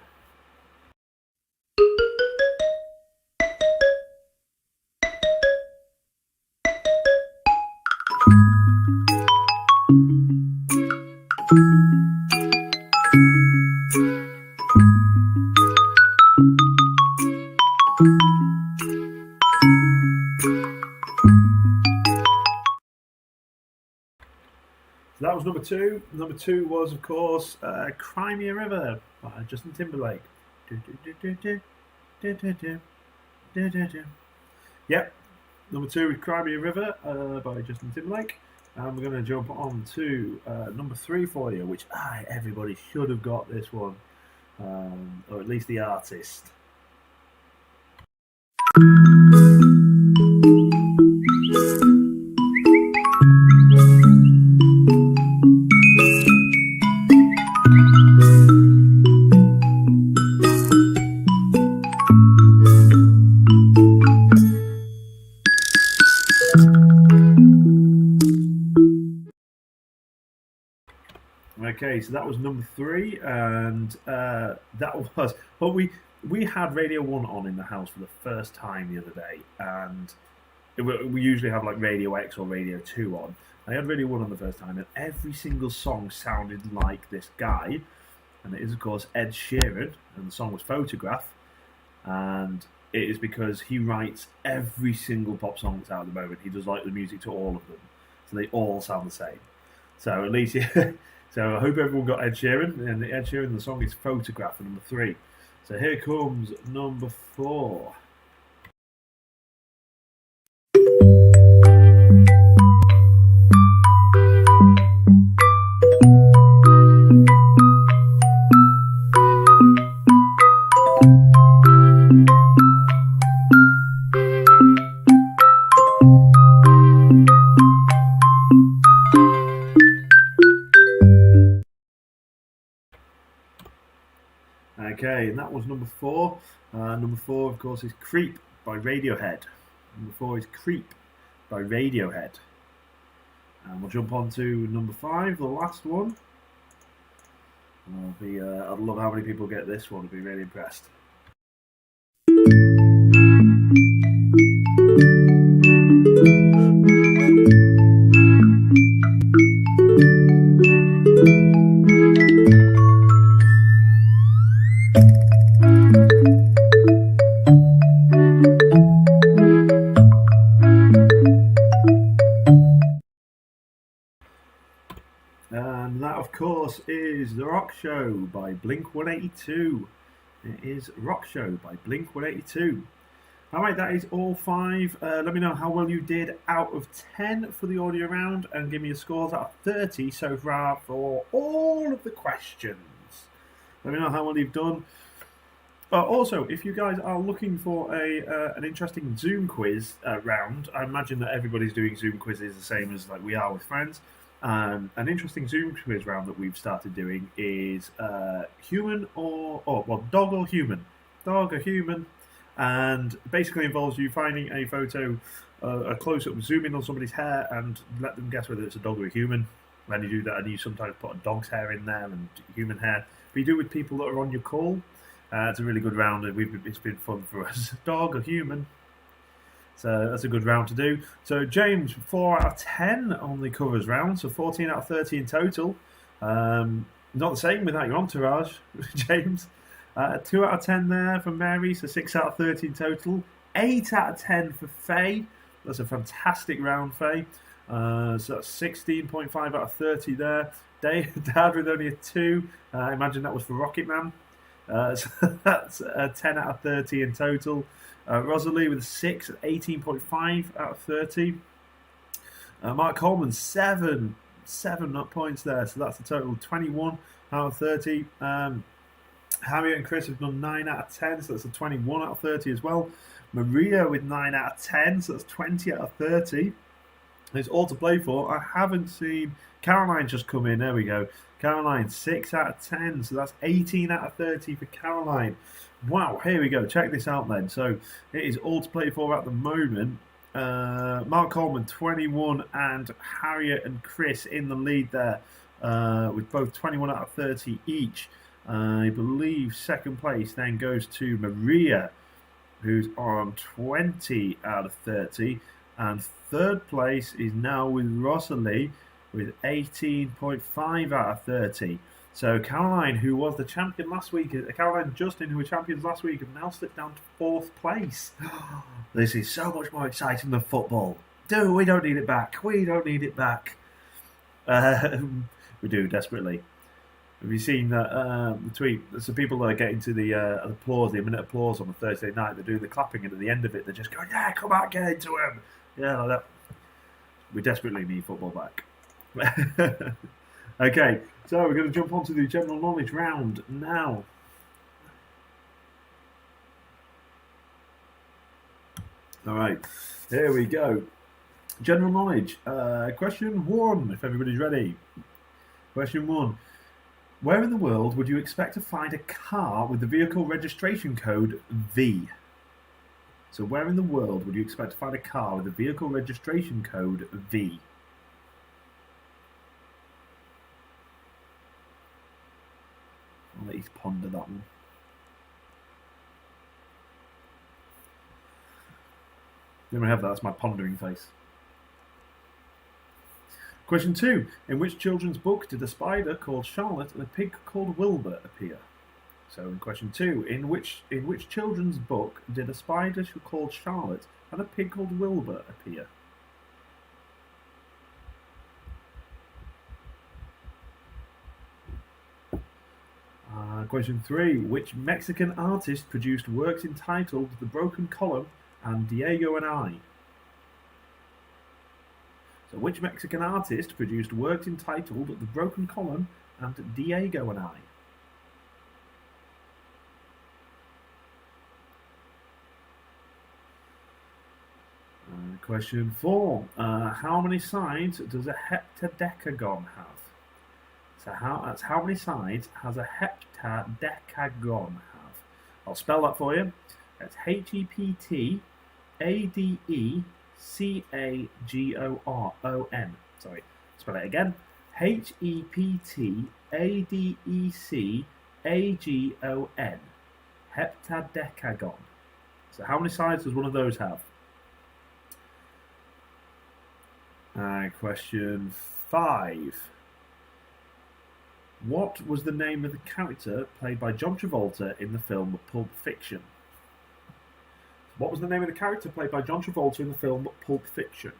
That was number 2. Number 2 was, of course, Cry Me a River by Justin Timberlake. Yep, Number 2 is Cry Me a River by Justin Timberlake. And we're going to jump on to number 3 for you, which everybody should have got this one, or at least the artist. Okay, so that was number 3, and that was. Well, we had Radio 1 on in the house for the first time the other day, and we usually have like Radio X or Radio 2 on. I had Radio 1 on the first time, and every single song sounded like this guy, and it is of course Ed Sheeran, and the song was Photograph, and it is because he writes every single pop song that's out at the moment. He does like the music to all of them, so they all sound the same. So at least, so I hope everyone got Ed Sheeran, and Ed Sheeran, the song is Photograph for number 3. So here comes number 4. Okay, and that was number 4. Number 4, of course, is Creep by Radiohead. Number 4 is Creep by Radiohead. And we'll jump on to number 5, the last one. I'd love how many people get this one. I'd be really impressed. And that, of course, is The Rock Show by Blink-182. It is Rock Show by Blink-182. Alright, that is all 5. Let me know how well you did out of 10 for the audio round, and give me your scores out of 30 so far for all of the questions. Let me know how well you've done. Also, if you guys are looking for an interesting Zoom quiz round, I imagine that everybody's doing Zoom quizzes the same as like we are with friends. An interesting Zoom quiz round that we've started doing is human dog or human. Dog or human. And basically involves you finding a photo, a close-up, zoom in on somebody's hair and let them guess whether it's a dog or a human. When you do that, and you sometimes put a dog's hair in there and human hair. But you do it with people that are on your call. It's a really good round. It's been fun for us. Dog or human. So that's a good round to do. So James, 4 out of 10 on the covers round. So 14 out of 30 in total. Not the same without your entourage, James. 2 out of 10 there from Mary. So 6 out of 30 in total. 8 out of 10 for Faye. That's a fantastic round, Faye. So that's 16.5 out of 30 there. Dad with only a 2. I imagine that was for Rocket Man. So that's 10 out of 30 in total. Rosalie with a 6 at 18.5 out of 30. Mark Coleman, 7 points there. So that's a total of 21 out of 30. Harriet and Chris have done 9 out of 10. So that's a 21 out of 30 as well. Maria with 9 out of 10. So that's 20 out of 30. It's all to play for. I haven't seen Caroline just come in. There we go. Caroline, 6 out of 10. So that's 18 out of 30 for Caroline. Wow, here we go. Check this out then. So it is all to play for at the moment. Mark Coleman, 21, and Harriet and Chris in the lead there with both 21 out of 30 each. I believe second place then goes to Maria, who's on 20 out of 30. And third place is now with Rosalie with 18.5 out of 30. So Caroline, who was the champion last week, Caroline and Justin, who were champions last week, have now slipped down to 4th place. This is so much more exciting than football. We don't need it back. We don't need it back. We do, desperately. Have you seen that the tweet? So people are getting to the applause, the minute applause on a Thursday night. They're doing the clapping, and at the end of it, they're just going, "Yeah, come on, get into him." Yeah, like that. We desperately need football back. Okay, so we're going to jump onto the general knowledge round now. All right, here we go. General knowledge. Question 1, if everybody's ready. Question 1. Where in the world would you expect to find a car with the vehicle registration code V? So where in the world would you expect to find a car with the vehicle registration code V? I'll let you ponder that one. Then we have that. That's my pondering face. Question 2. In which children's book did a spider called Charlotte and a pig called Wilbur appear? So in question 2, in which children's book did a spider called Charlotte and a pig called Wilbur appear? Question 3. Which Mexican artist produced works entitled The Broken Column and Diego and I? So which Mexican artist produced works entitled The Broken Column and Diego and I? Question 4. How many sides does a heptadecagon have? So how many sides has a heptadecagon have? I'll spell that for you. It's HEPTADECAGORON. Sorry, spell it again. HEPTADECAGON. Heptadecagon. So how many sides does one of those have? Question 5. What was the name of the character played by John Travolta in the film Pulp Fiction? What was the name of the character played by John Travolta in the film Pulp Fiction?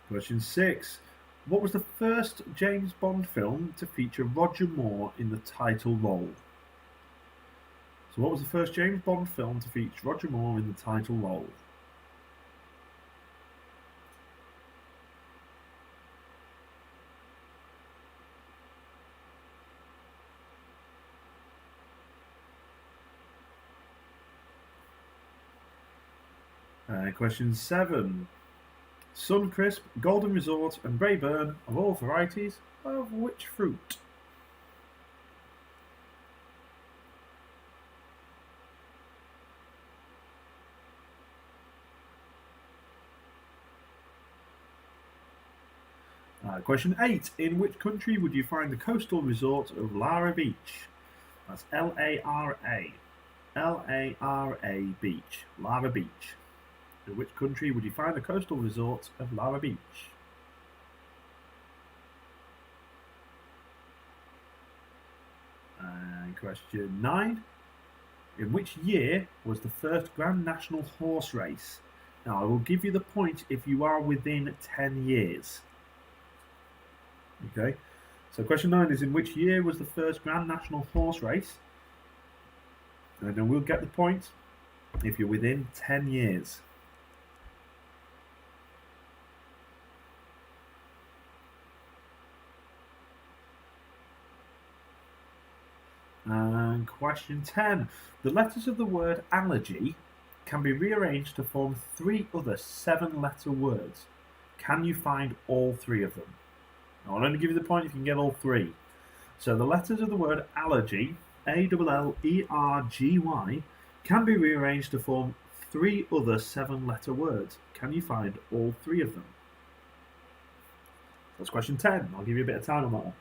Question 6. What was the first James Bond film to feature Roger Moore in the title role? So what was the first James Bond film to feature Roger Moore in the title role? Question 7. Suncrisp, Golden Resort and Rayburn are all varieties of which fruit? Question 8. In which country would you find the coastal resort of Lara Beach? That's L-A-R-A. L-A-R-A Beach. Lara Beach. In which country would you find the coastal resort of Lara Beach? And question 9. In which year was the first Grand National Horse Race? Now, I will give you the point if you are within 10 years. Okay, so question 9 is in which year was the first Grand National Horse Race? And then we'll get the point if you're within 10 years. And question 10. The letters of the word allergy can be rearranged to form 3 other 7-letter words. Can you find all 3 of them? I'll only give you the point if you can get all 3. So the letters of the word allergy, A-L-L-E-R-G-Y, can be rearranged to form 3 other 7-letter words. Can you find all 3 of them? That's question 10. I'll give you a bit of time on that one.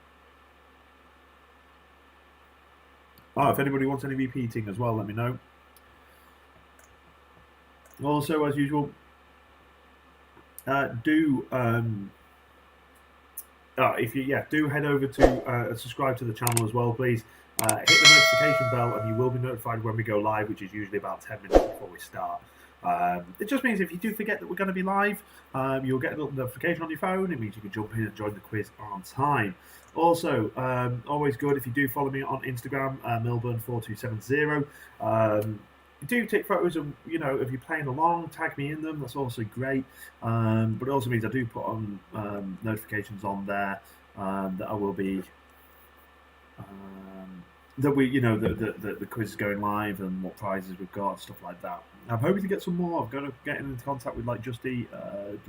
Oh, if anybody wants any repeating as well, let me know. Also, as usual, do if you do head over to subscribe to the channel as well, please. Hit the notification bell, and you will be notified when we go live, which is usually about 10 minutes before we start. It just means if you do forget that we're going to be live, you'll get a little notification on your phone. It means you can jump in and join the quiz on time. Also, always good if you do follow me on Instagram, Milburn4270. Do take photos of of you playing along, tag me in them. That's also great. But it also means I do put on notifications on there that I will be that the quiz is going live and what prizes we've got, stuff like that. I'm hoping to get some more. I've got to get into contact with like Just Eat,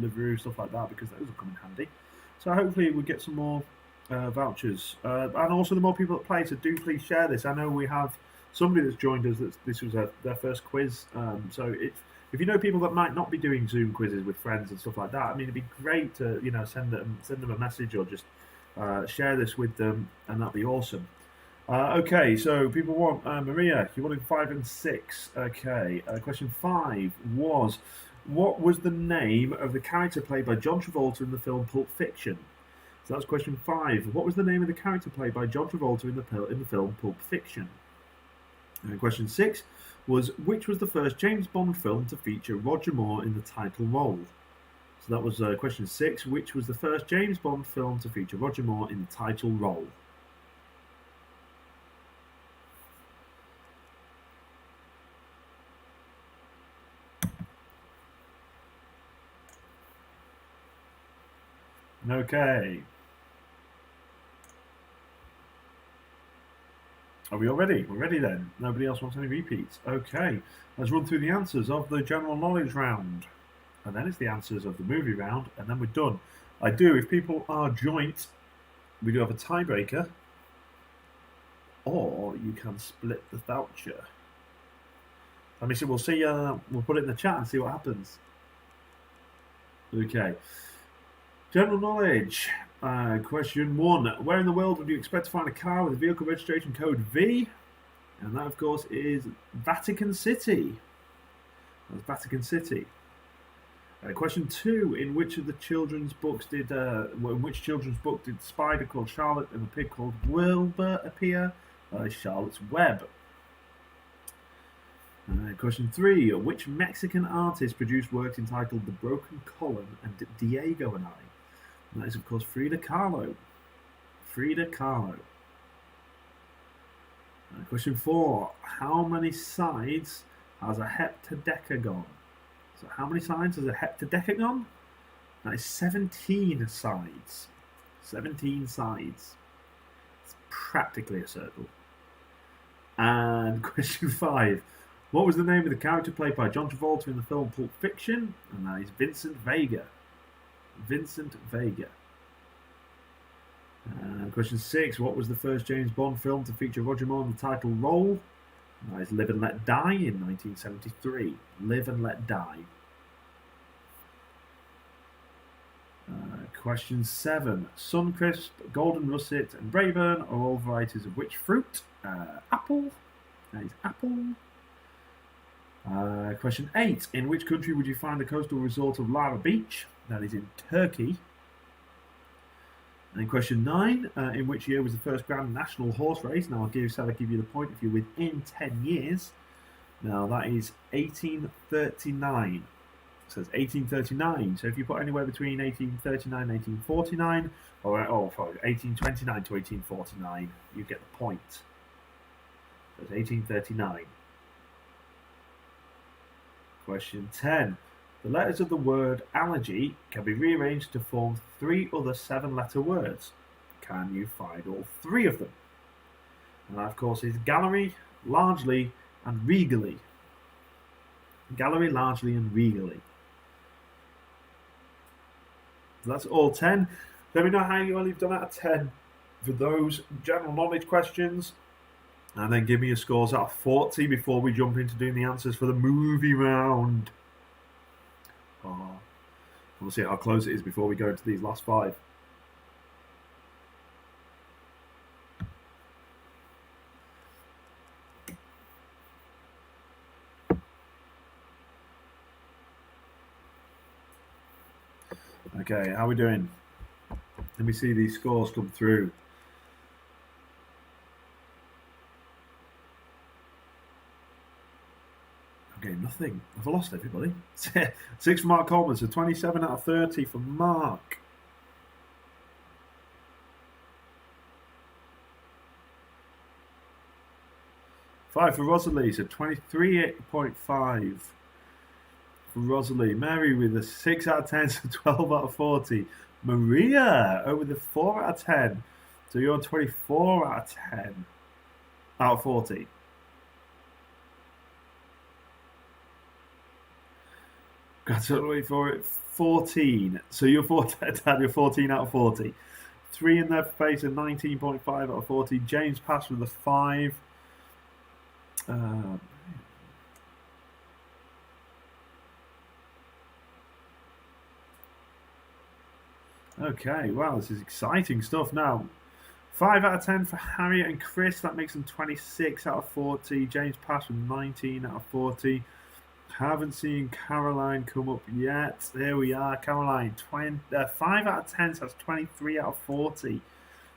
Deliveroo, stuff like that, because those will come in handy. So hopefully we'll get some more vouchers, and also the more people that play. So do please share this. I know we have somebody that's joined us that this was their first quiz. So if you know people that might not be doing Zoom quizzes with friends and stuff like that, I mean, it'd be great to send them a message or just share this with them, and that'd be awesome. Okay, so people want Maria. You wanted 5 and 6. Okay, question 5 was, what was the name of the character played by John Travolta in the film Pulp Fiction? So that's question 5. What was the name of the character played by John Travolta in the film Pulp Fiction? And question 6 was, which was the first James Bond film to feature Roger Moore in the title role? So that was question 6. Which was the first James Bond film to feature Roger Moore in the title role? Okay. Are we all ready? We're ready then. Nobody else wants any repeats. Okay. Let's run through the answers of the general knowledge round. And then it's the answers of the movie round. And then we're done. If people are joint, we do have a tiebreaker. Or you can split the voucher. Let me see. We'll see. We'll put it in the chat and see what happens. Okay. General knowledge. Question 1. Where in the world would you expect to find a car with a vehicle registration code V? And that, of course, is Vatican City. That's Vatican City. Question 2. In which of the children's books did Spider called Charlotte and the pig called Wilbur appear? Charlotte's Web. Question 3. Which Mexican artist produced works entitled The Broken Column and Diego and I? And that is, of course, Frida Kahlo. Frida Kahlo. Question 4. How many sides has a heptadecagon? So how many sides has a heptadecagon? That is 17 sides. 17 sides. It's practically a circle. And question 5. What was the name of the character played by John Travolta in the film Pulp Fiction? And that is Vincent Vega. Vincent Vega. Question 6. What was the first James Bond film to feature Roger Moore in the title role? And that is Live and Let Die in 1973. Live and Let Die. Question 7. Suncrisp, Golden Russet, and Braeburn are all varieties of which fruit? Apple. That is apple. Question 8. In which country would you find the coastal resort of Lara Beach? That is in Turkey. And question 9. In which year was the first Grand National Horse Race? Now I'll give you the point if you're within 10 years. Now that is 1839. It says 1839. So if you put anywhere between 1839 and 1849, or 1829 to 1849, you get the point. So it's 1839. Question 10. The letters of the word allergy can be rearranged to form 3 other 7-letter words. Can you find all 3 of them? And that, of course, is gallery, largely, and regally. Gallery, largely, and regally. So that's all 10. Let me know how well you've done out of 10 for those general knowledge questions. And then give me your scores out of 40 before we jump into doing the answers for the movie round. We'll see how close it is before we go into these last 5. Okay, how are we doing? Let me see these scores come through. Okay, nothing. I've lost everybody. 6 for Mark Coleman, so 27 out of 30 for Mark. Five for Rosalie, so 23.5 for Rosalie. Mary with a 6 out of 10, so 12 out of 40. Maria with a 4 out of 10, so you're 24 out of 10 out of 40. Got to wait for it. 14, so you're 14. You're 14 out of 40. 3 in their face, a 19.5 out of 40. James passed with a 5. Okay, wow, this is exciting stuff now. 5 out of 10 for Harriet and Chris. That makes them 26 out of 40. James passed with 19 out of 40. Haven't seen Caroline come up yet. There we are, Caroline. 5 out of 10, so that's 23 out of 40.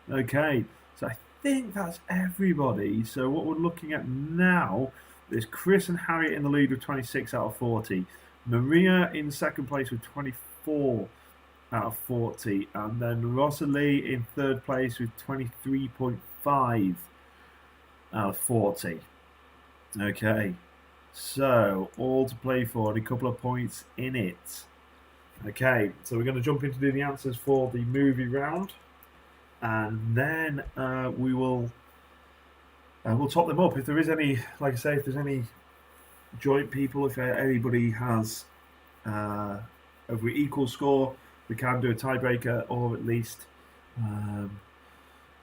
Okay, so I think that's everybody. So what we're looking at now is Chris and Harriet in the lead with 26 out of 40. Maria in second place with 24 out of 40. And then Rosalie in third place with 23.5 out of 40. Okay. So, all to play for and a couple of points in it. Okay, so we're going to jump in to do the answers for the movie round. And then we'll top them up. If there is any, like I say, if there's any joint people, if anybody has over equal score, we can do a tiebreaker or at least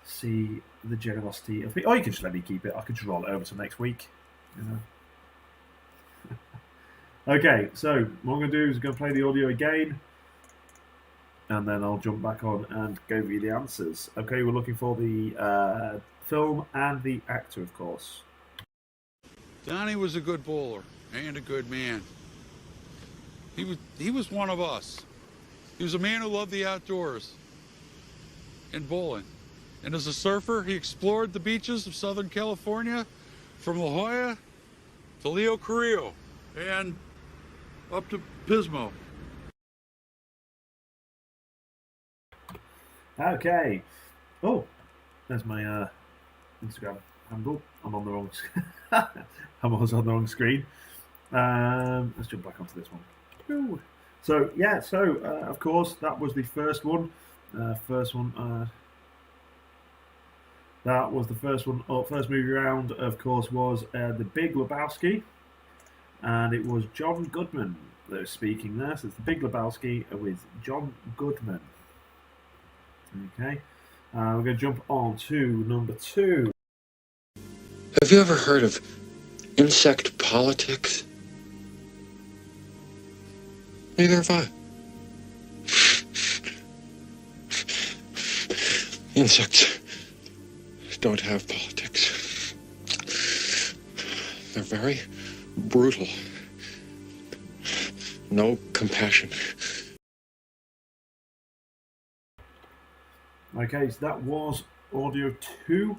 see the generosity of me. Or you can just let me keep it. I could just roll it over to next week. You know. Okay, so what I'm going to do is I'm going to play the audio again, and then I'll jump back on and go over you the answers. Okay, we're looking for the film and the actor, of course. Donnie was a good bowler and a good man. He was one of us. He was a man who loved the outdoors and bowling. And as a surfer, he explored the beaches of Southern California from La Jolla to Leo Carrillo and up to Pismo. Okay. Oh, there's my Instagram handle. I'm on the wrong. I'm always on the wrong screen. Let's jump back onto this one. Ooh. So yeah. So of course that was the first one. That was the first one. First movie round, of course, was The Big Lebowski. And it was John Goodman that was speaking there. So it's The Big Lebowski with John Goodman. Okay. We're going to jump on to number 2. Have you ever heard of insect politics? Neither have I. Insects don't have politics. They're very brutal. No compassion. Okay, so that was audio 2,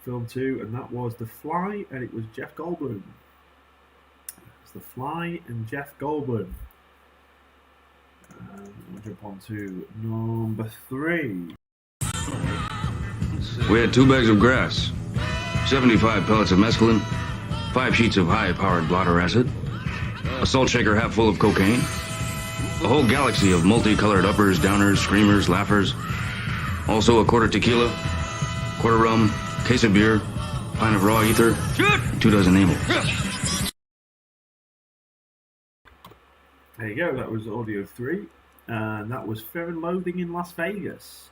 film 2, and that was The Fly, and it was Jeff Goldblum. It's The Fly and Jeff Goldblum. We'll jump on to number 3. We had 2 bags of grass, 75 pellets of mescaline, 5 sheets of high-powered blotter acid, a salt shaker half full of cocaine, a whole galaxy of multicolored uppers, downers, screamers, laughers, also a quarter tequila, quarter rum, case of beer, pint of raw ether, 2 dozen amyl. There you go, that was audio 3, and that was Fear and Loathing in Las Vegas,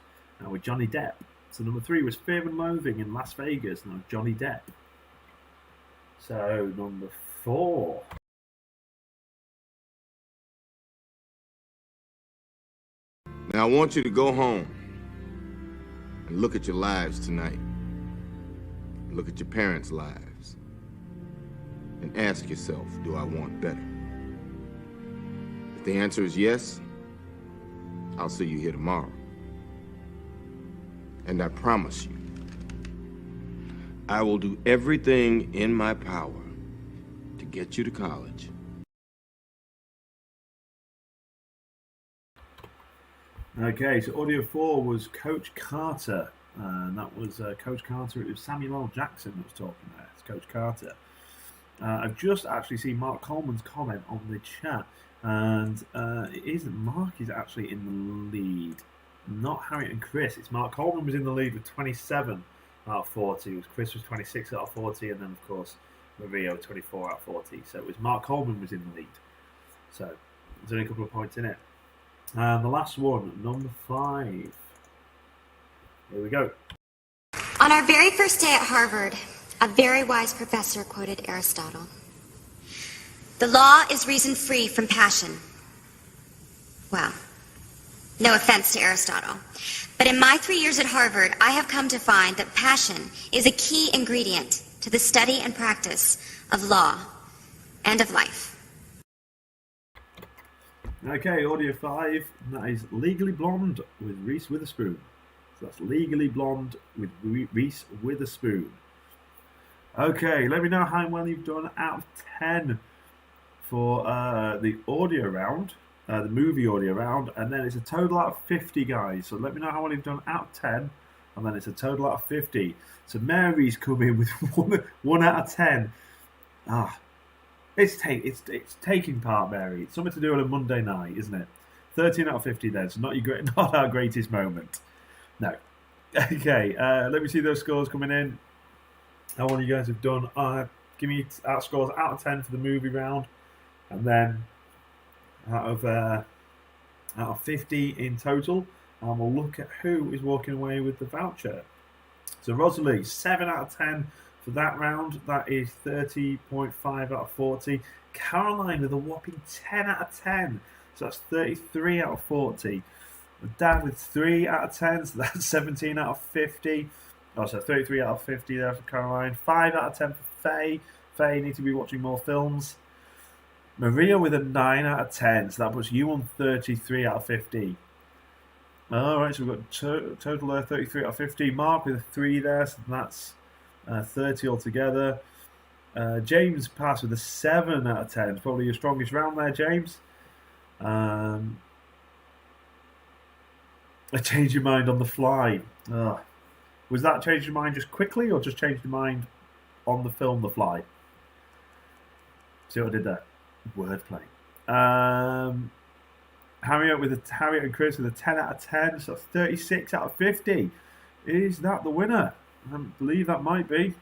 with Johnny Depp. So number 3 was Fear and Loathing in Las Vegas, now Johnny Depp. So number 4. Now I want you to go home and look at your lives tonight. Look at your parents' lives. And ask yourself, do I want better? If the answer is yes, I'll see you here tomorrow. And I promise you, I will do everything in my power to get you to college. Okay, so audio 4 was Coach Carter. And that was Coach Carter. It was Samuel L. Jackson that was talking there. It's Coach Carter. I've just actually seen Mark Coleman's comment on the chat. And it isn't. Mark is actually in the lead. Not Harriet and Chris. It's Mark Coleman was in the lead with 27 out of 40. Chris was 26 out of 40. And then, of course, Maria 24 out of 40. So it was Mark Coleman was in the lead. So there's only a couple of points in it. And the last one, number 5. Here we go. On our very first day at Harvard, a very wise professor quoted Aristotle. The law is reason free from passion. Well, no offense to Aristotle, but in my 3 years at Harvard, I have come to find that passion is a key ingredient to the study and practice of law and of life. Okay, audio 5, and that is Legally Blonde with Reese Witherspoon. So that's Legally Blonde with Reese Witherspoon. Okay, let me know how well you've done out of 10 for the audio round, the movie audio round, and then it's a total out of 50, guys. So let me know how well you've done out of 10, and then it's a total out of 50. So Mary's come in with 1 out of 10. It's taking part, Mary. It's something to do on a Monday night, isn't it? 13 out of 50 then, so not our greatest moment. No. Okay, let me see those scores coming in. How well you guys have done. Give me our scores out of 10 for the movie round, and then out of 50 in total. And we'll look at who is walking away with the voucher. So Rosalie, 7 out of 10 for that round. That is 30.5 out of 40. Caroline with a whopping 10 out of 10. So that's 33 out of 40. Dad with 3 out of 10. So that's 17 out of 50. Oh, so 33 out of 50 there for Caroline. 5 out of 10 for Faye. Faye, need to be watching more films. Maria with a 9 out of 10. So that puts you on 33 out of 50. Alright, so we've got total there, 33 out of 50. Mark with a 3 there, so that's 30 altogether. James passed with a 7 out of 10. Probably your strongest round there, James. I changed your mind on the fly. Was that change your mind just quickly, or just change your mind on the film The Fly? See what I did there? Wordplay. Harriet and Chris with a 10 out of 10, so that's 36 out of 50. Is that the winner? I believe that might be.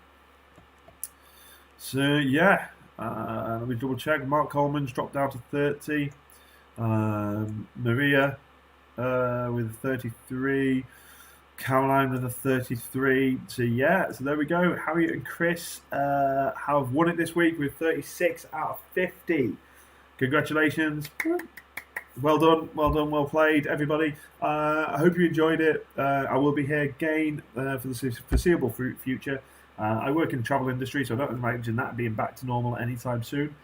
So yeah, let me double check. Mark Coleman's dropped down to 30. Maria with a 33. Caroline with a 33. So yeah, so there we go. Harriet and Chris have won it this week with 36 out of 50. Congratulations. Well done, well played, everybody. I hope you enjoyed it. I will be here again for the foreseeable future. I work in the travel industry, so I don't imagine that being back to normal anytime soon.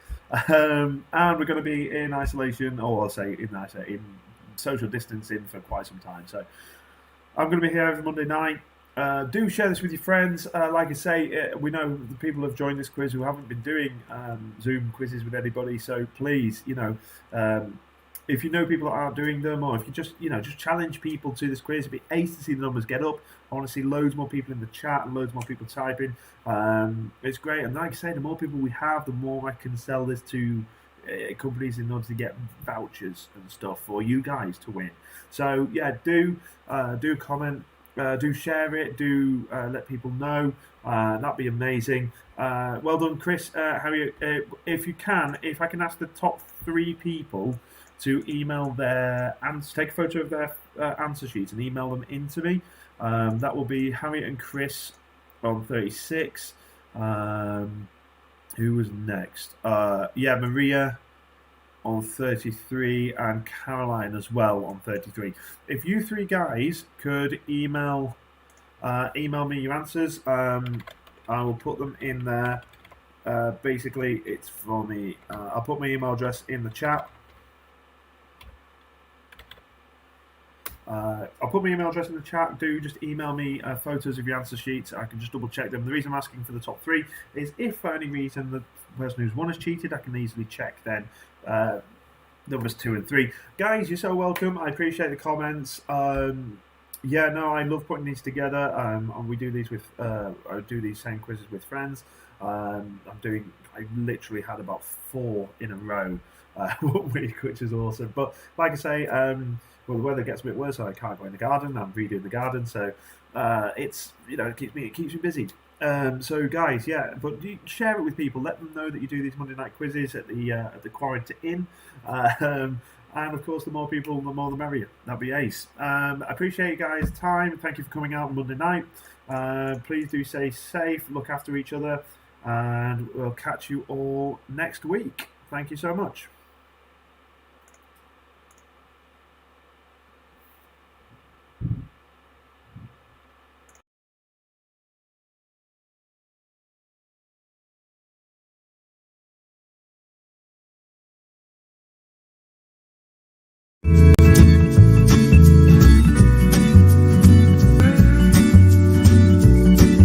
And we're going to be in isolation, or I'll say in social distancing for quite some time. So I'm going to be here every Monday night. Do share this with your friends. Like I say, we know the people have joined this quiz who haven't been doing Zoom quizzes with anybody. So please, if you know people that aren't doing them, or if you just challenge people to this quiz, it'd be ace to see the numbers get up. I want to see loads more people in the chat and loads more people typing. It's great, and like I say, the more people we have, the more I can sell this to companies in order to get vouchers and stuff for you guys to win. So yeah, do comment, do share it, do let people know. That'd be amazing. Well done, Chris. Harriet, if I can ask the top 3 people to email their answers, take a photo of their answer sheets and email them in to me. That will be Harriet and Chris on 36. Who was next? Maria on 33 and Caroline as well on 33. If you 3 guys could email me your answers, I will put them in there. Basically, it's for me. I'll put my email address in the chat. I'll put my email address in the chat. Do just email me photos of your answer sheets. I can just double check them. The reason I'm asking for the top 3 is if for any reason the person who's won has cheated, I can easily check then numbers 2 and 3. Guys, you're so welcome. I appreciate the comments. Yeah, no, I love putting these together. And we do these with I do these same quizzes with friends. I literally had about 4 in a row one week, which is awesome. But like I say, well, the weather gets a bit worse, so I can't go in the garden. I'm redoing the garden, so it's it keeps me busy. So guys, yeah, but share it with people. Let them know that you do these Monday night quizzes at the Quarantine Inn. And of course, the more people, the more the merrier. That'd be ace. I appreciate you guys' time. Thank you for coming out on Monday night. Please do stay safe, look after each other, and we'll catch you all next week. Thank you so much.